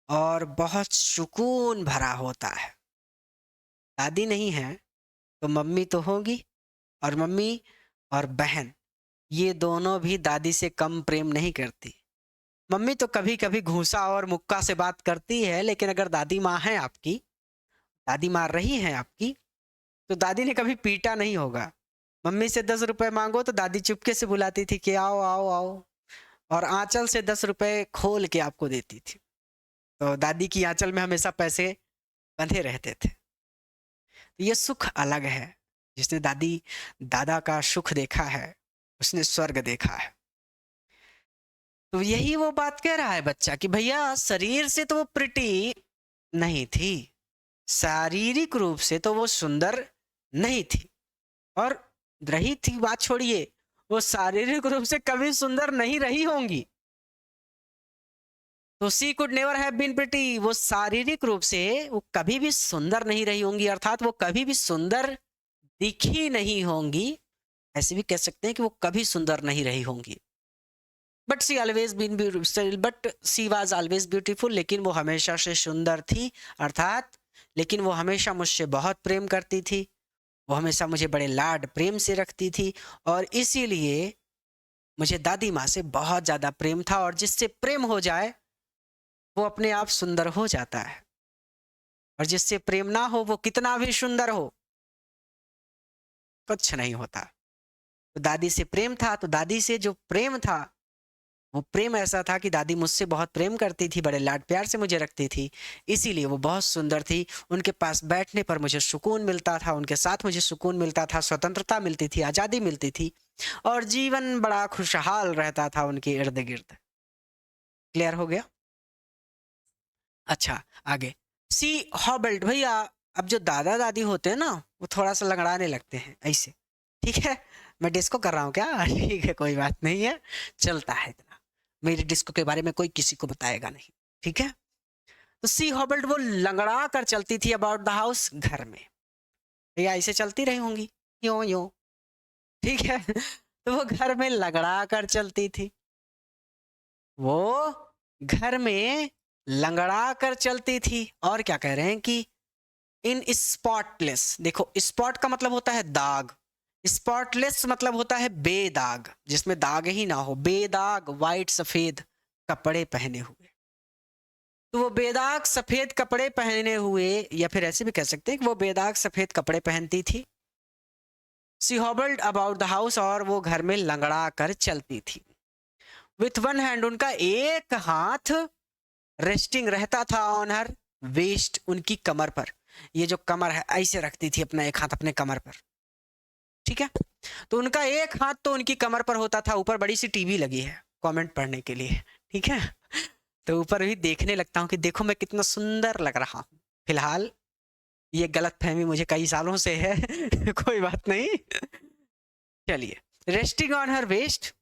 A: और बहुत सुकून भरा होता है। दादी नहीं है तो मम्मी तो होगी, और मम्मी और बहन, ये दोनों भी दादी से कम प्रेम नहीं करती। मम्मी तो कभी कभी घूंसा और मुक्का से बात करती है, लेकिन अगर दादी माँ है आपकी, दादी मार रही हैं आपकी, तो दादी ने कभी पीटा नहीं होगा। मम्मी से 10 रुपए मांगो तो दादी चुपके से बुलाती थी कि आओ आओ आओ, और आंचल से 10 रुपए खोल के आपको देती थी। तो दादी की आंचल में हमेशा पैसे बंधे रहते थे। तो ये सुख अलग है। जिसने दादी दादा का सुख देखा है, उसने स्वर्ग देखा है। तो यही वो बात कह रहा है बच्चा कि भैया शरीर से तो वो प्रिटी नहीं थी, शारीरिक रूप से तो वो सुंदर नहीं थी, और रही थी बात छोड़िए, वो शारीरिक रूप से कभी सुंदर नहीं रही होंगी। तो she could never have been pretty, वो शारीरिक रूप से वो कभी भी सुंदर नहीं रही होंगी, अर्थात वो कभी भी सुंदर दिखी नहीं होंगी। ऐसे भी कह सकते हैं कि वो कभी सुंदर नहीं रही होंगी। But she always been but she was always beautiful, लेकिन वो हमेशा से सुंदर थी, अर्थात लेकिन वो हमेशा मुझसे बहुत प्रेम करती थी, वो हमेशा मुझे बड़े लाड प्रेम से रखती थी, और इसीलिए मुझे दादी माँ से बहुत ज़्यादा प्रेम था। और जिससे प्रेम हो जाए वो अपने आप सुंदर हो जाता है, और जिससे प्रेम ना हो वो कितना भी सुंदर हो, कुछ नहीं होता। तो दादी से प्रेम था, तो दादी से जो प्रेम था, वो प्रेम ऐसा था कि दादी मुझसे बहुत प्रेम करती थी, बड़े लाड प्यार से मुझे रखती थी, इसीलिए वो बहुत सुंदर थी। उनके पास बैठने पर मुझे सुकून मिलता था, उनके साथ मुझे सुकून मिलता था, स्वतंत्रता मिलती थी, आज़ादी मिलती थी, और जीवन बड़ा खुशहाल रहता था उनके इर्द गिर्द। क्लियर हो गया? अच्छा, आगे। सी हॉबल्ट, भैया अब जो दादा दादी होते हैं ना, वो थोड़ा सा लंगड़ाने लगते हैं ऐसे, ठीक है? मैं डिस्को कर रहा हूँ क्या? ठीक है, कोई बात नहीं है, चलता है इतना। मेरी डिस्को के बारे में कोई किसी को बताएगा नहीं, ठीक है? तो सी हॉबल्ट, वो लंगड़ा कर चलती थी अबाउट द हाउस, घर में। भैया ऐसे चलती रही होंगी, यो यो, ठीक है? तो वो घर में लंगड़ा कर चलती थी, वो घर में लंगड़ा कर चलती थी। और क्या कह रहे हैं कि इन स्पॉटलेस, देखो स्पॉट का मतलब होता है दाग, स्पॉटलेस मतलब होता है बेदाग, जिसमें दाग ही ना हो, बेदाग वाइट सफेद कपड़े पहने हुए। तो वो बेदाग सफेद कपड़े पहने हुए, या फिर ऐसे भी कह सकते हैं कि वो बेदाग सफेद कपड़े पहनती थी, सी हॉबल्ड अबाउट द हाउस, और वो घर में लंगड़ा कर चलती थी। विथ वन हैंड, उनका एक हाथ रेस्टिंग रहता था ऑन हर वेस्ट, उनकी कमर पर। ये जो कमर है ऐसे रखती थी अपना एक हाथ अपने कमर पर, ठीक है। तो उनका एक हाथ तो उनकी कमर पर होता था, ऊपर बड़ी सी टीवी लगी है कमेंट पढ़ने के लिए, ठीक है। तो ऊपर भी देखने लगता हूँ कि देखो मैं कितना सुंदर लग रहा हूँ। फिलहाल ये गलत फहमी मुझे कई सालों से है कोई बात नहीं। चलिए, रेस्टिंग ऑन हर वेस्ट,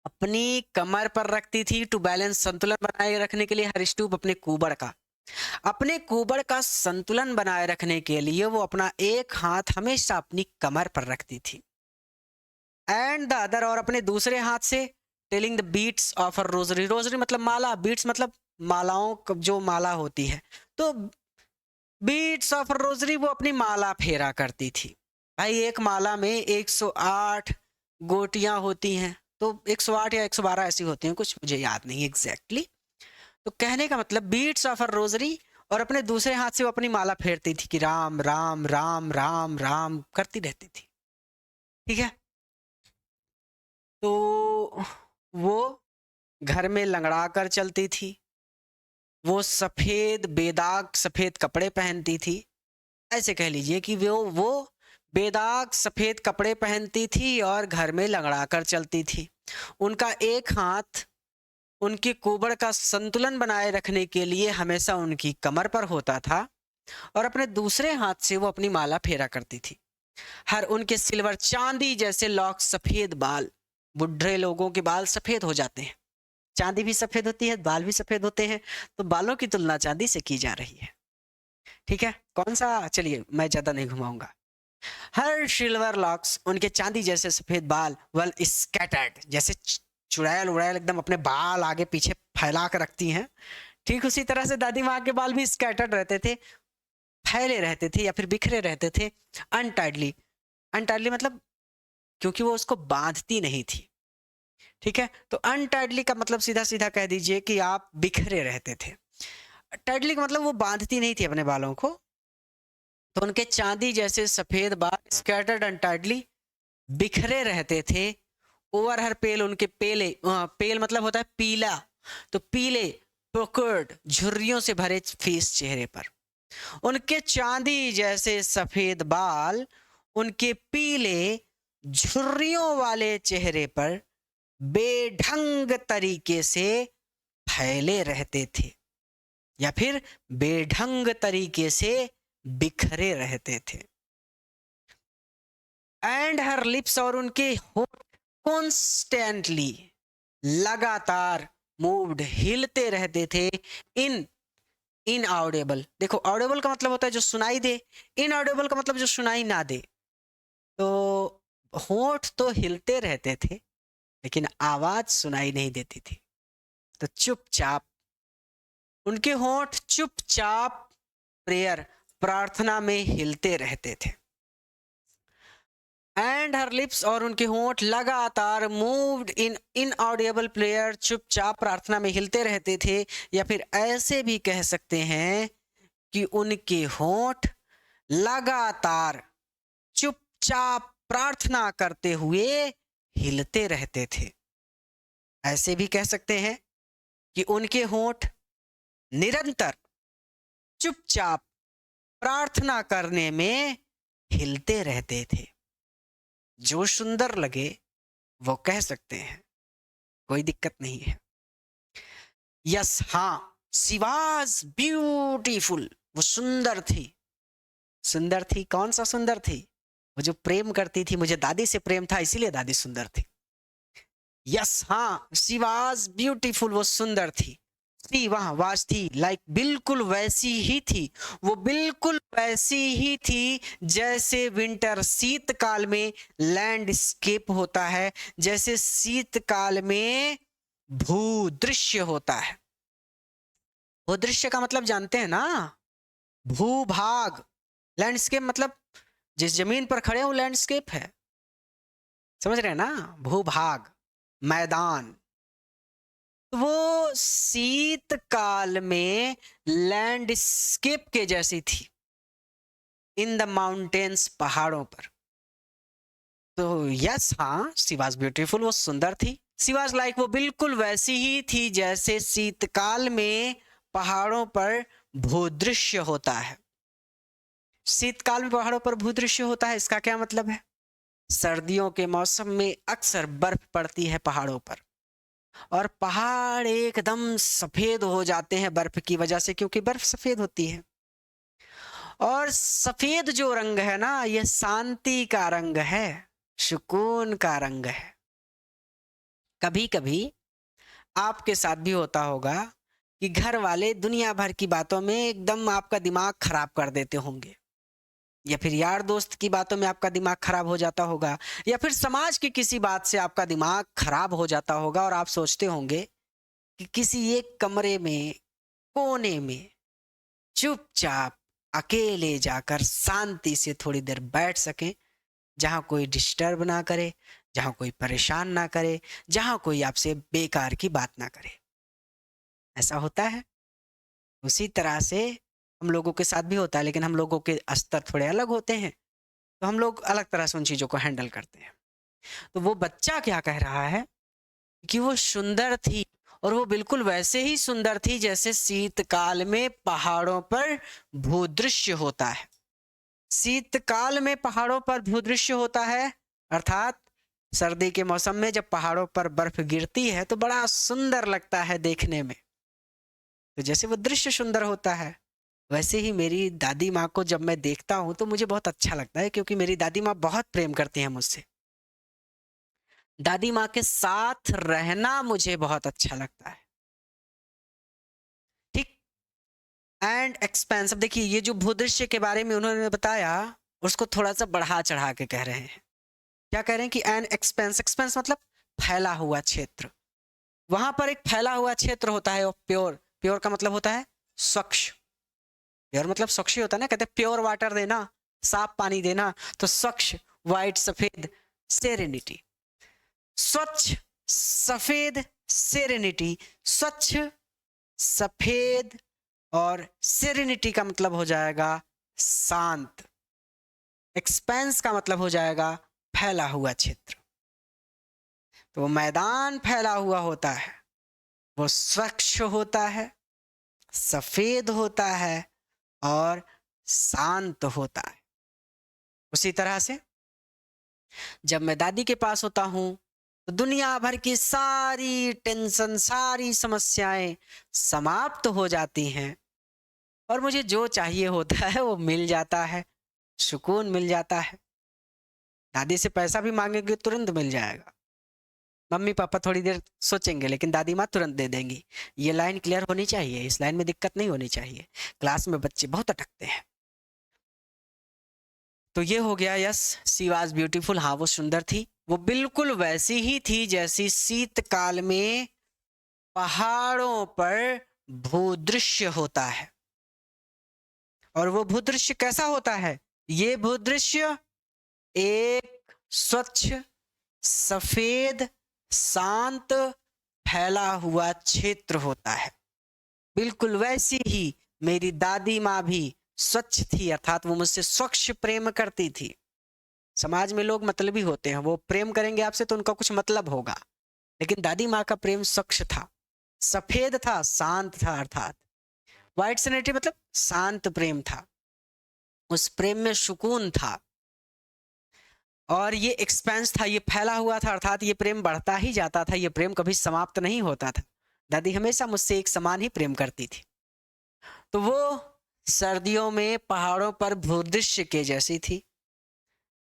A: अपनी कमर पर रखती थी। टू बैलेंस, संतुलन बनाए रखने के लिए। हर स्टूप, अपने कुबड़ का, अपने कुबड़ का संतुलन बनाए रखने के लिए वो अपना एक हाथ हमेशा अपनी कमर पर रखती थी। एंड द अदर, और अपने दूसरे हाथ से telling the beads of a rosary. Rosary मतलब माला, बीट्स मतलब मालाओं जो माला होती है, तो बीट्स ऑफ रोजरी वो अपनी माला फेरा करती थी। भाई एक माला में 108 गोटियां होती हैं, तो 108 या 112 ऐसी होती हैं कुछ, मुझे याद नहीं एग्जैक्टली। तो कहने का मतलब बीट्स ऑफ अ रोजरी, और अपने दूसरे हाथ से वो अपनी माला फेरती थी कि राम राम राम राम राम करती रहती थी, ठीक है। तो वो घर में लंगड़ा कर चलती थी। वो सफेद बेदाग सफेद कपड़े पहनती थी। ऐसे कह लीजिए कि वो बेदाग सफेद कपड़े पहनती थी और घर में लंगड़ा कर चलती थी। उनका एक हाथ उनके कुबड़ का संतुलन बनाए रखने के लिए हमेशा उनकी कमर पर होता था, और अपने दूसरे हाथ से वो अपनी माला फेरा करती थी। हर उनके सिल्वर चांदी जैसे लॉक, सफेद बाल। बुढ़े लोगों के बाल सफेद हो जाते हैं, चांदी भी सफेद होती है, बाल भी सफेद होते हैं, तो बालों की तुलना चांदी से की जा रही है, ठीक है। कौन सा, चलिए मैं ज्यादा नहीं घुमाऊंगा। हर सिल्वर लॉक्स, उनके चांदी जैसे सफेद बाल, वेल स्कैटर्ड, जैसे चुड़ैल उड़ैल एकदम अपने बाल आगे पीछे फैला कर रखती हैं, ठीक उसी तरह से दादी माँ के बाल भी स्कैटर्ड रहते थे, फैले रहते थे या फिर बिखरे रहते थे। अनटाइडली, अनटाइडली मतलब क्योंकि वो उसको बांधती नहीं थी, ठीक है। तो अनटाइडली का मतलब सीधा सीधा कह दीजिए कि आप बिखरे रहते थे। टाइडली का मतलब वो बांधती नहीं थी अपने बालों को। तो उनके चांदी जैसे सफेद बाल स्कैटर्ड अनटाइडली, बिखरे रहते थे। ओवर हर पेल, उनके पेले, पेल मतलब होता है पीला, तो पीले पोकर्ड झुर्रियों से भरे फेस चेहरे पर। उनके चांदी जैसे सफेद बाल उनके पीले झुर्रियों वाले चेहरे पर बेढंग तरीके से फैले रहते थे, या फिर बेढंग तरीके से बिखरे रहते थे। एंड हर लिप्स, और उनके होठ कॉन्स्टेंटली, लगातार मूव्ड, हिलते रहते थे। इन इनऑडिबल, देखो ऑडिबल का मतलब होता है जो सुनाई दे, इनऑडिबल का मतलब जो सुनाई ना दे। तो होठ तो हिलते रहते थे लेकिन आवाज सुनाई नहीं देती थी। तो चुपचाप उनके होठ चुपचाप प्रेयर, प्रार्थना में हिलते रहते थे। एंड हर लिप्स, और उनके होंठ लगातार मूव्ड इन इनऑडिबल प्रेयर, चुपचाप प्रार्थना में हिलते रहते थे। या फिर ऐसे भी कह सकते हैं कि उनके होंठ लगातार चुपचाप प्रार्थना करते हुए हिलते रहते थे। ऐसे भी कह सकते हैं कि उनके होंठ निरंतर चुपचाप प्रार्थना करने में हिलते रहते थे। जो सुंदर लगे वो कह सकते हैं, कोई दिक्कत नहीं है। यस, हाँ, शी वाज ब्यूटीफुल, वो सुंदर थी। सुंदर थी, कौन सा सुंदर थी? वो जो प्रेम करती थी, मुझे दादी से प्रेम था इसीलिए दादी सुंदर थी। यस, हाँ, शी वाज ब्यूटीफुल, वो सुंदर थी। सी वहां वाज थी, लाइक बिल्कुल वैसी ही थी। वो बिल्कुल वैसी ही थी जैसे विंटर शीतकाल में लैंडस्केप होता है, जैसे शीतकाल में भूदृश्य होता है। भूदृश्य का मतलब जानते हैं ना, भूभाग। लैंडस्केप मतलब जिस जमीन पर खड़े हो लैंडस्केप है, समझ रहे हैं ना। भूभाग, मैदान। वो शीतकाल में लैंडस्केप के जैसी थी, इन द माउंटेन्स, पहाड़ों पर। तो यस, हाँ, शी वॉज ब्यूटीफुल, वो सुंदर थी। शी वॉज लाइक, वो बिल्कुल वैसी ही थी जैसे शीतकाल में पहाड़ों पर भूदृश्य होता है। शीतकाल में पहाड़ों पर भूदृश्य होता है, इसका क्या मतलब है? सर्दियों के मौसम में अक्सर बर्फ पड़ती है पहाड़ों पर, और पहाड़ एकदम सफेद हो जाते हैं बर्फ की वजह से, क्योंकि बर्फ सफेद होती है। और सफेद जो रंग है ना, यह शांति का रंग है, सुकून का रंग है। कभी कभी आपके साथ भी होता होगा कि घर वाले दुनिया भर की बातों में एकदम आपका दिमाग खराब कर देते होंगे, या फिर यार दोस्त की बातों में आपका दिमाग खराब हो जाता होगा, या फिर समाज की किसी बात से आपका दिमाग खराब हो जाता होगा, और आप सोचते होंगे कि किसी एक कमरे में, कोने में चुपचाप अकेले जाकर शांति से थोड़ी देर बैठ सकें, जहां कोई डिस्टर्ब ना करे, जहां कोई परेशान ना करे, जहां कोई आपसे बेकार की बात ना करे। ऐसा होता है। उसी तरह से हम लोगों के साथ भी होता है, लेकिन हम लोगों के स्तर थोड़े अलग होते हैं, तो हम लोग अलग तरह से उन चीज़ों को हैंडल करते हैं। तो वो बच्चा क्या कह रहा है कि वो सुंदर थी, और वो बिल्कुल वैसे ही सुंदर थी जैसे शीतकाल में पहाड़ों पर भूदृश्य होता है। शीतकाल में पहाड़ों पर भूदृश्य होता है, अर्थात सर्दी के मौसम में जब पहाड़ों पर बर्फ गिरती है तो बड़ा सुंदर लगता है देखने में। तो जैसे वो दृश्य सुंदर होता है, वैसे ही मेरी दादी माँ को जब मैं देखता हूँ तो मुझे बहुत अच्छा लगता है, क्योंकि मेरी दादी माँ बहुत प्रेम करती हैं मुझसे। दादी माँ के साथ रहना मुझे बहुत अच्छा लगता है। ठीक। एंड एक्सपेंस, अब देखिए ये जो भूदृश्य के बारे में उन्होंने बताया, उसको थोड़ा सा बढ़ा चढ़ा के कह रहे हैं। क्या कह रहे हैं कि एन एक्सपेंस, एक्सपेंस मतलब फैला हुआ क्षेत्र। वहां पर एक फैला हुआ क्षेत्र होता है, और प्योर, प्योर का मतलब होता है स्वच्छ। प्योर मतलब स्वच्छ ही होता है ना, कहते हैं प्योर वाटर देना, साफ पानी देना, तो स्वच्छ, वाइट, सफेद, सेरेनिटी। स्वच्छ, सफेद, सेरेनिटी। स्वच्छ, सफेद और सेरेनिटी का मतलब हो जाएगा शांत। एक्सपेंस का मतलब हो जाएगा फैला हुआ क्षेत्र। तो वो मैदान फैला हुआ होता है, वो स्वच्छ होता है, सफेद होता है और शांत होता है। उसी तरह से जब मैं दादी के पास होता हूँ तो दुनिया भर की सारी टेंशन, सारी समस्याएं समाप्त हो जाती हैं, और मुझे जो चाहिए होता है वो मिल जाता है, सुकून मिल जाता है। दादी से पैसा भी मांगेंगे तुरंत मिल जाएगा। मम्मी पापा थोड़ी देर सोचेंगे, लेकिन दादी माँ तुरंत दे देंगी। ये लाइन क्लियर होनी चाहिए, इस लाइन में दिक्कत नहीं होनी चाहिए। क्लास में बच्चे बहुत अटकते हैं। तो ये हो गया, यस, शी वाज ब्यूटीफुल, हाँ वो सुंदर थी। वो बिल्कुल वैसी ही थी जैसी शीतकाल में पहाड़ों पर भूदृश्य होता है। और वो भूदृश्य कैसा होता है? ये भूदृश्य एक स्वच्छ, सफेद, शांत, फैला हुआ क्षेत्र होता है। बिल्कुल वैसी ही मेरी दादी माँ भी स्वच्छ थी, अर्थात वो मुझसे स्वच्छ प्रेम करती थी। समाज में लोग मतलबी होते हैं, वो प्रेम करेंगे आपसे तो उनका कुछ मतलब होगा, लेकिन दादी माँ का प्रेम स्वच्छ था, सफेद था, शांत था, अर्थात वाइट सेनेटी मतलब शांत प्रेम था। उस प्रेम में सुकून था, और ये एक्सपेंस था, ये फैला हुआ था, अर्थात ये प्रेम बढ़ता ही जाता था, ये प्रेम कभी समाप्त नहीं होता था। दादी हमेशा मुझसे एक समान ही प्रेम करती थी। तो वो सर्दियों में पहाड़ों पर भूदृश्य के जैसी थी,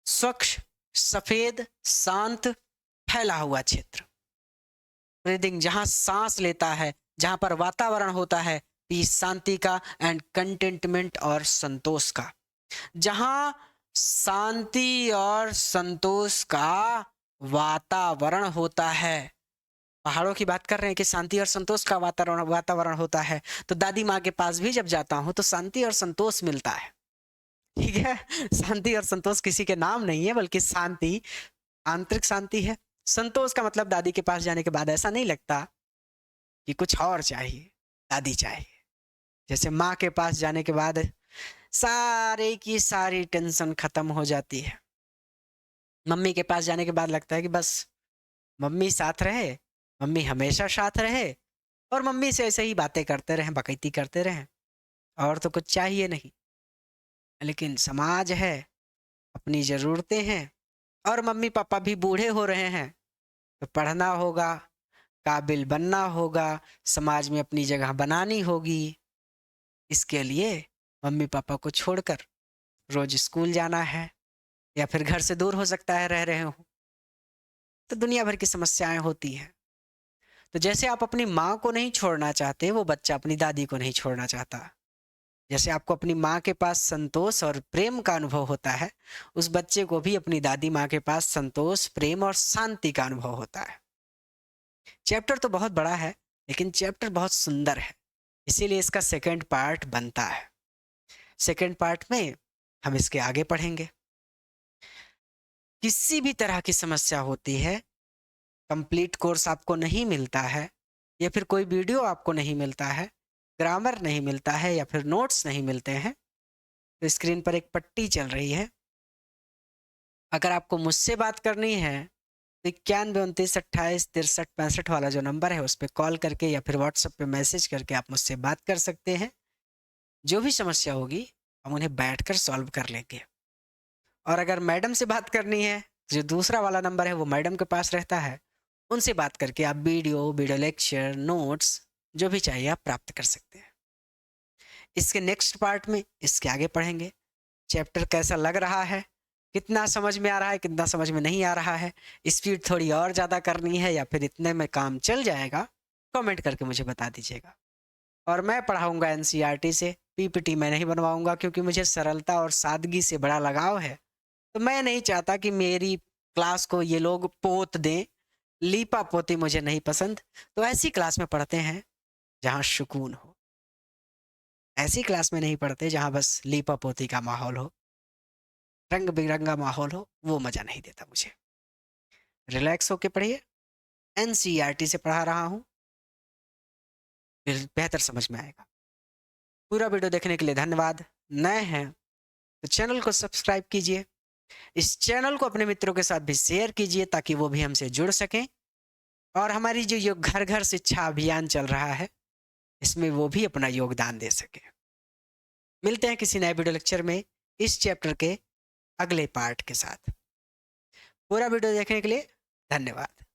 A: स्वच्छ, सफेद, शांत, फैला हुआ क्षेत्र। ब्रीदिंग, जहां सांस लेता है, जहां पर वातावरण होता है पीस, शांति का, एंड कंटेंटमेंट और संतोष का। जहां शांति और संतोष का वातावरण होता है। पहाड़ों की बात कर रहे हैं कि शांति और संतोष का वातावरण होता है, तो दादी माँ के पास भी जब जाता हूँ तो शांति और संतोष मिलता है। ठीक है, शांति और संतोष किसी के नाम नहीं है, बल्कि शांति आंतरिक शांति है। संतोष का मतलब दादी के पास जाने के बाद ऐसा नहीं लगता कि कुछ और चाहिए, दादी चाहिए। जैसे माँ के पास जाने के बाद सारे की सारी टेंशन खत्म हो जाती है। मम्मी के पास जाने के बाद लगता है कि बस मम्मी साथ रहे, मम्मी हमेशा साथ रहे और मम्मी से ऐसे ही बातें करते रहें, बकैती करते रहें, और तो कुछ चाहिए नहीं। लेकिन समाज है, अपनी ज़रूरतें हैं और मम्मी पापा भी बूढ़े हो रहे हैं, तो पढ़ना होगा, काबिल बनना होगा, समाज में अपनी जगह बनानी होगी। इसके लिए मम्मी पापा को छोड़कर रोज़ स्कूल जाना है, या फिर घर से दूर हो सकता है रह रहे हो, तो दुनिया भर की समस्याएं होती हैं। तो जैसे आप अपनी माँ को नहीं छोड़ना चाहते, वो बच्चा अपनी दादी को नहीं छोड़ना चाहता। जैसे आपको अपनी माँ के पास संतोष और प्रेम का अनुभव होता है, उस बच्चे को भी अपनी दादी माँ के पास संतोष, प्रेम और शांति का अनुभव होता है। चैप्टर तो बहुत बड़ा है, लेकिन चैप्टर बहुत सुंदर है, इसीलिए इसका सेकंड पार्ट बनता है। सेकंड पार्ट में हम इसके आगे पढ़ेंगे। किसी भी तरह की समस्या होती है, कंप्लीट कोर्स आपको नहीं मिलता है, या फिर कोई वीडियो आपको नहीं मिलता है, ग्रामर नहीं मिलता है, या फिर नोट्स नहीं मिलते हैं, तो स्क्रीन पर एक पट्टी चल रही है। अगर आपको मुझसे बात करनी है तो 91 29 28 63 65 वाला जो नंबर है उस पर कॉल करके या फिर व्हाट्सएप पे मैसेज करके आप मुझसे बात कर सकते हैं। जो भी समस्या होगी हम उन्हें बैठकर सॉल्व कर लेंगे। और अगर मैडम से बात करनी है, जो दूसरा वाला नंबर है वो मैडम के पास रहता है, उनसे बात करके आप वीडियो लेक्चर, नोट्स जो भी चाहिए आप प्राप्त कर सकते हैं। इसके नेक्स्ट पार्ट में इसके आगे पढ़ेंगे। चैप्टर कैसा लग रहा है, कितना समझ में आ रहा है, कितना समझ में नहीं आ रहा है, स्पीड थोड़ी और ज़्यादा करनी है या फिर इतने में काम चल जाएगा, कमेंट करके मुझे बता दीजिएगा। और मैं पढ़ाऊँगा एनसीईआरटी से, पीपीटी मैं नहीं बनवाऊँगा, क्योंकि मुझे सरलता और सादगी से बड़ा लगाव है। तो मैं नहीं चाहता कि मेरी क्लास को ये लोग पोत दें, लीपा पोती मुझे नहीं पसंद। तो ऐसी क्लास में पढ़ते हैं जहाँ सुकून हो, ऐसी क्लास में नहीं पढ़ते जहाँ बस लीपा पोती का माहौल हो, रंग बिरंगा माहौल हो, वो मज़ा नहीं देता मुझे। रिलैक्स होके पढ़िए, एनसीईआरटी से पढ़ा रहा हूँ, फिर बेहतर समझ में आएगा। पूरा वीडियो देखने के लिए धन्यवाद। नए हैं तो चैनल को सब्सक्राइब कीजिए, इस चैनल को अपने मित्रों के साथ भी शेयर कीजिए ताकि वो भी हमसे जुड़ सकें, और हमारी जो ये घर घर शिक्षा अभियान चल रहा है इसमें वो भी अपना योगदान दे सकें। मिलते हैं किसी नए वीडियो लेक्चर में इस चैप्टर के अगले पार्ट के साथ। पूरा वीडियो देखने के लिए धन्यवाद।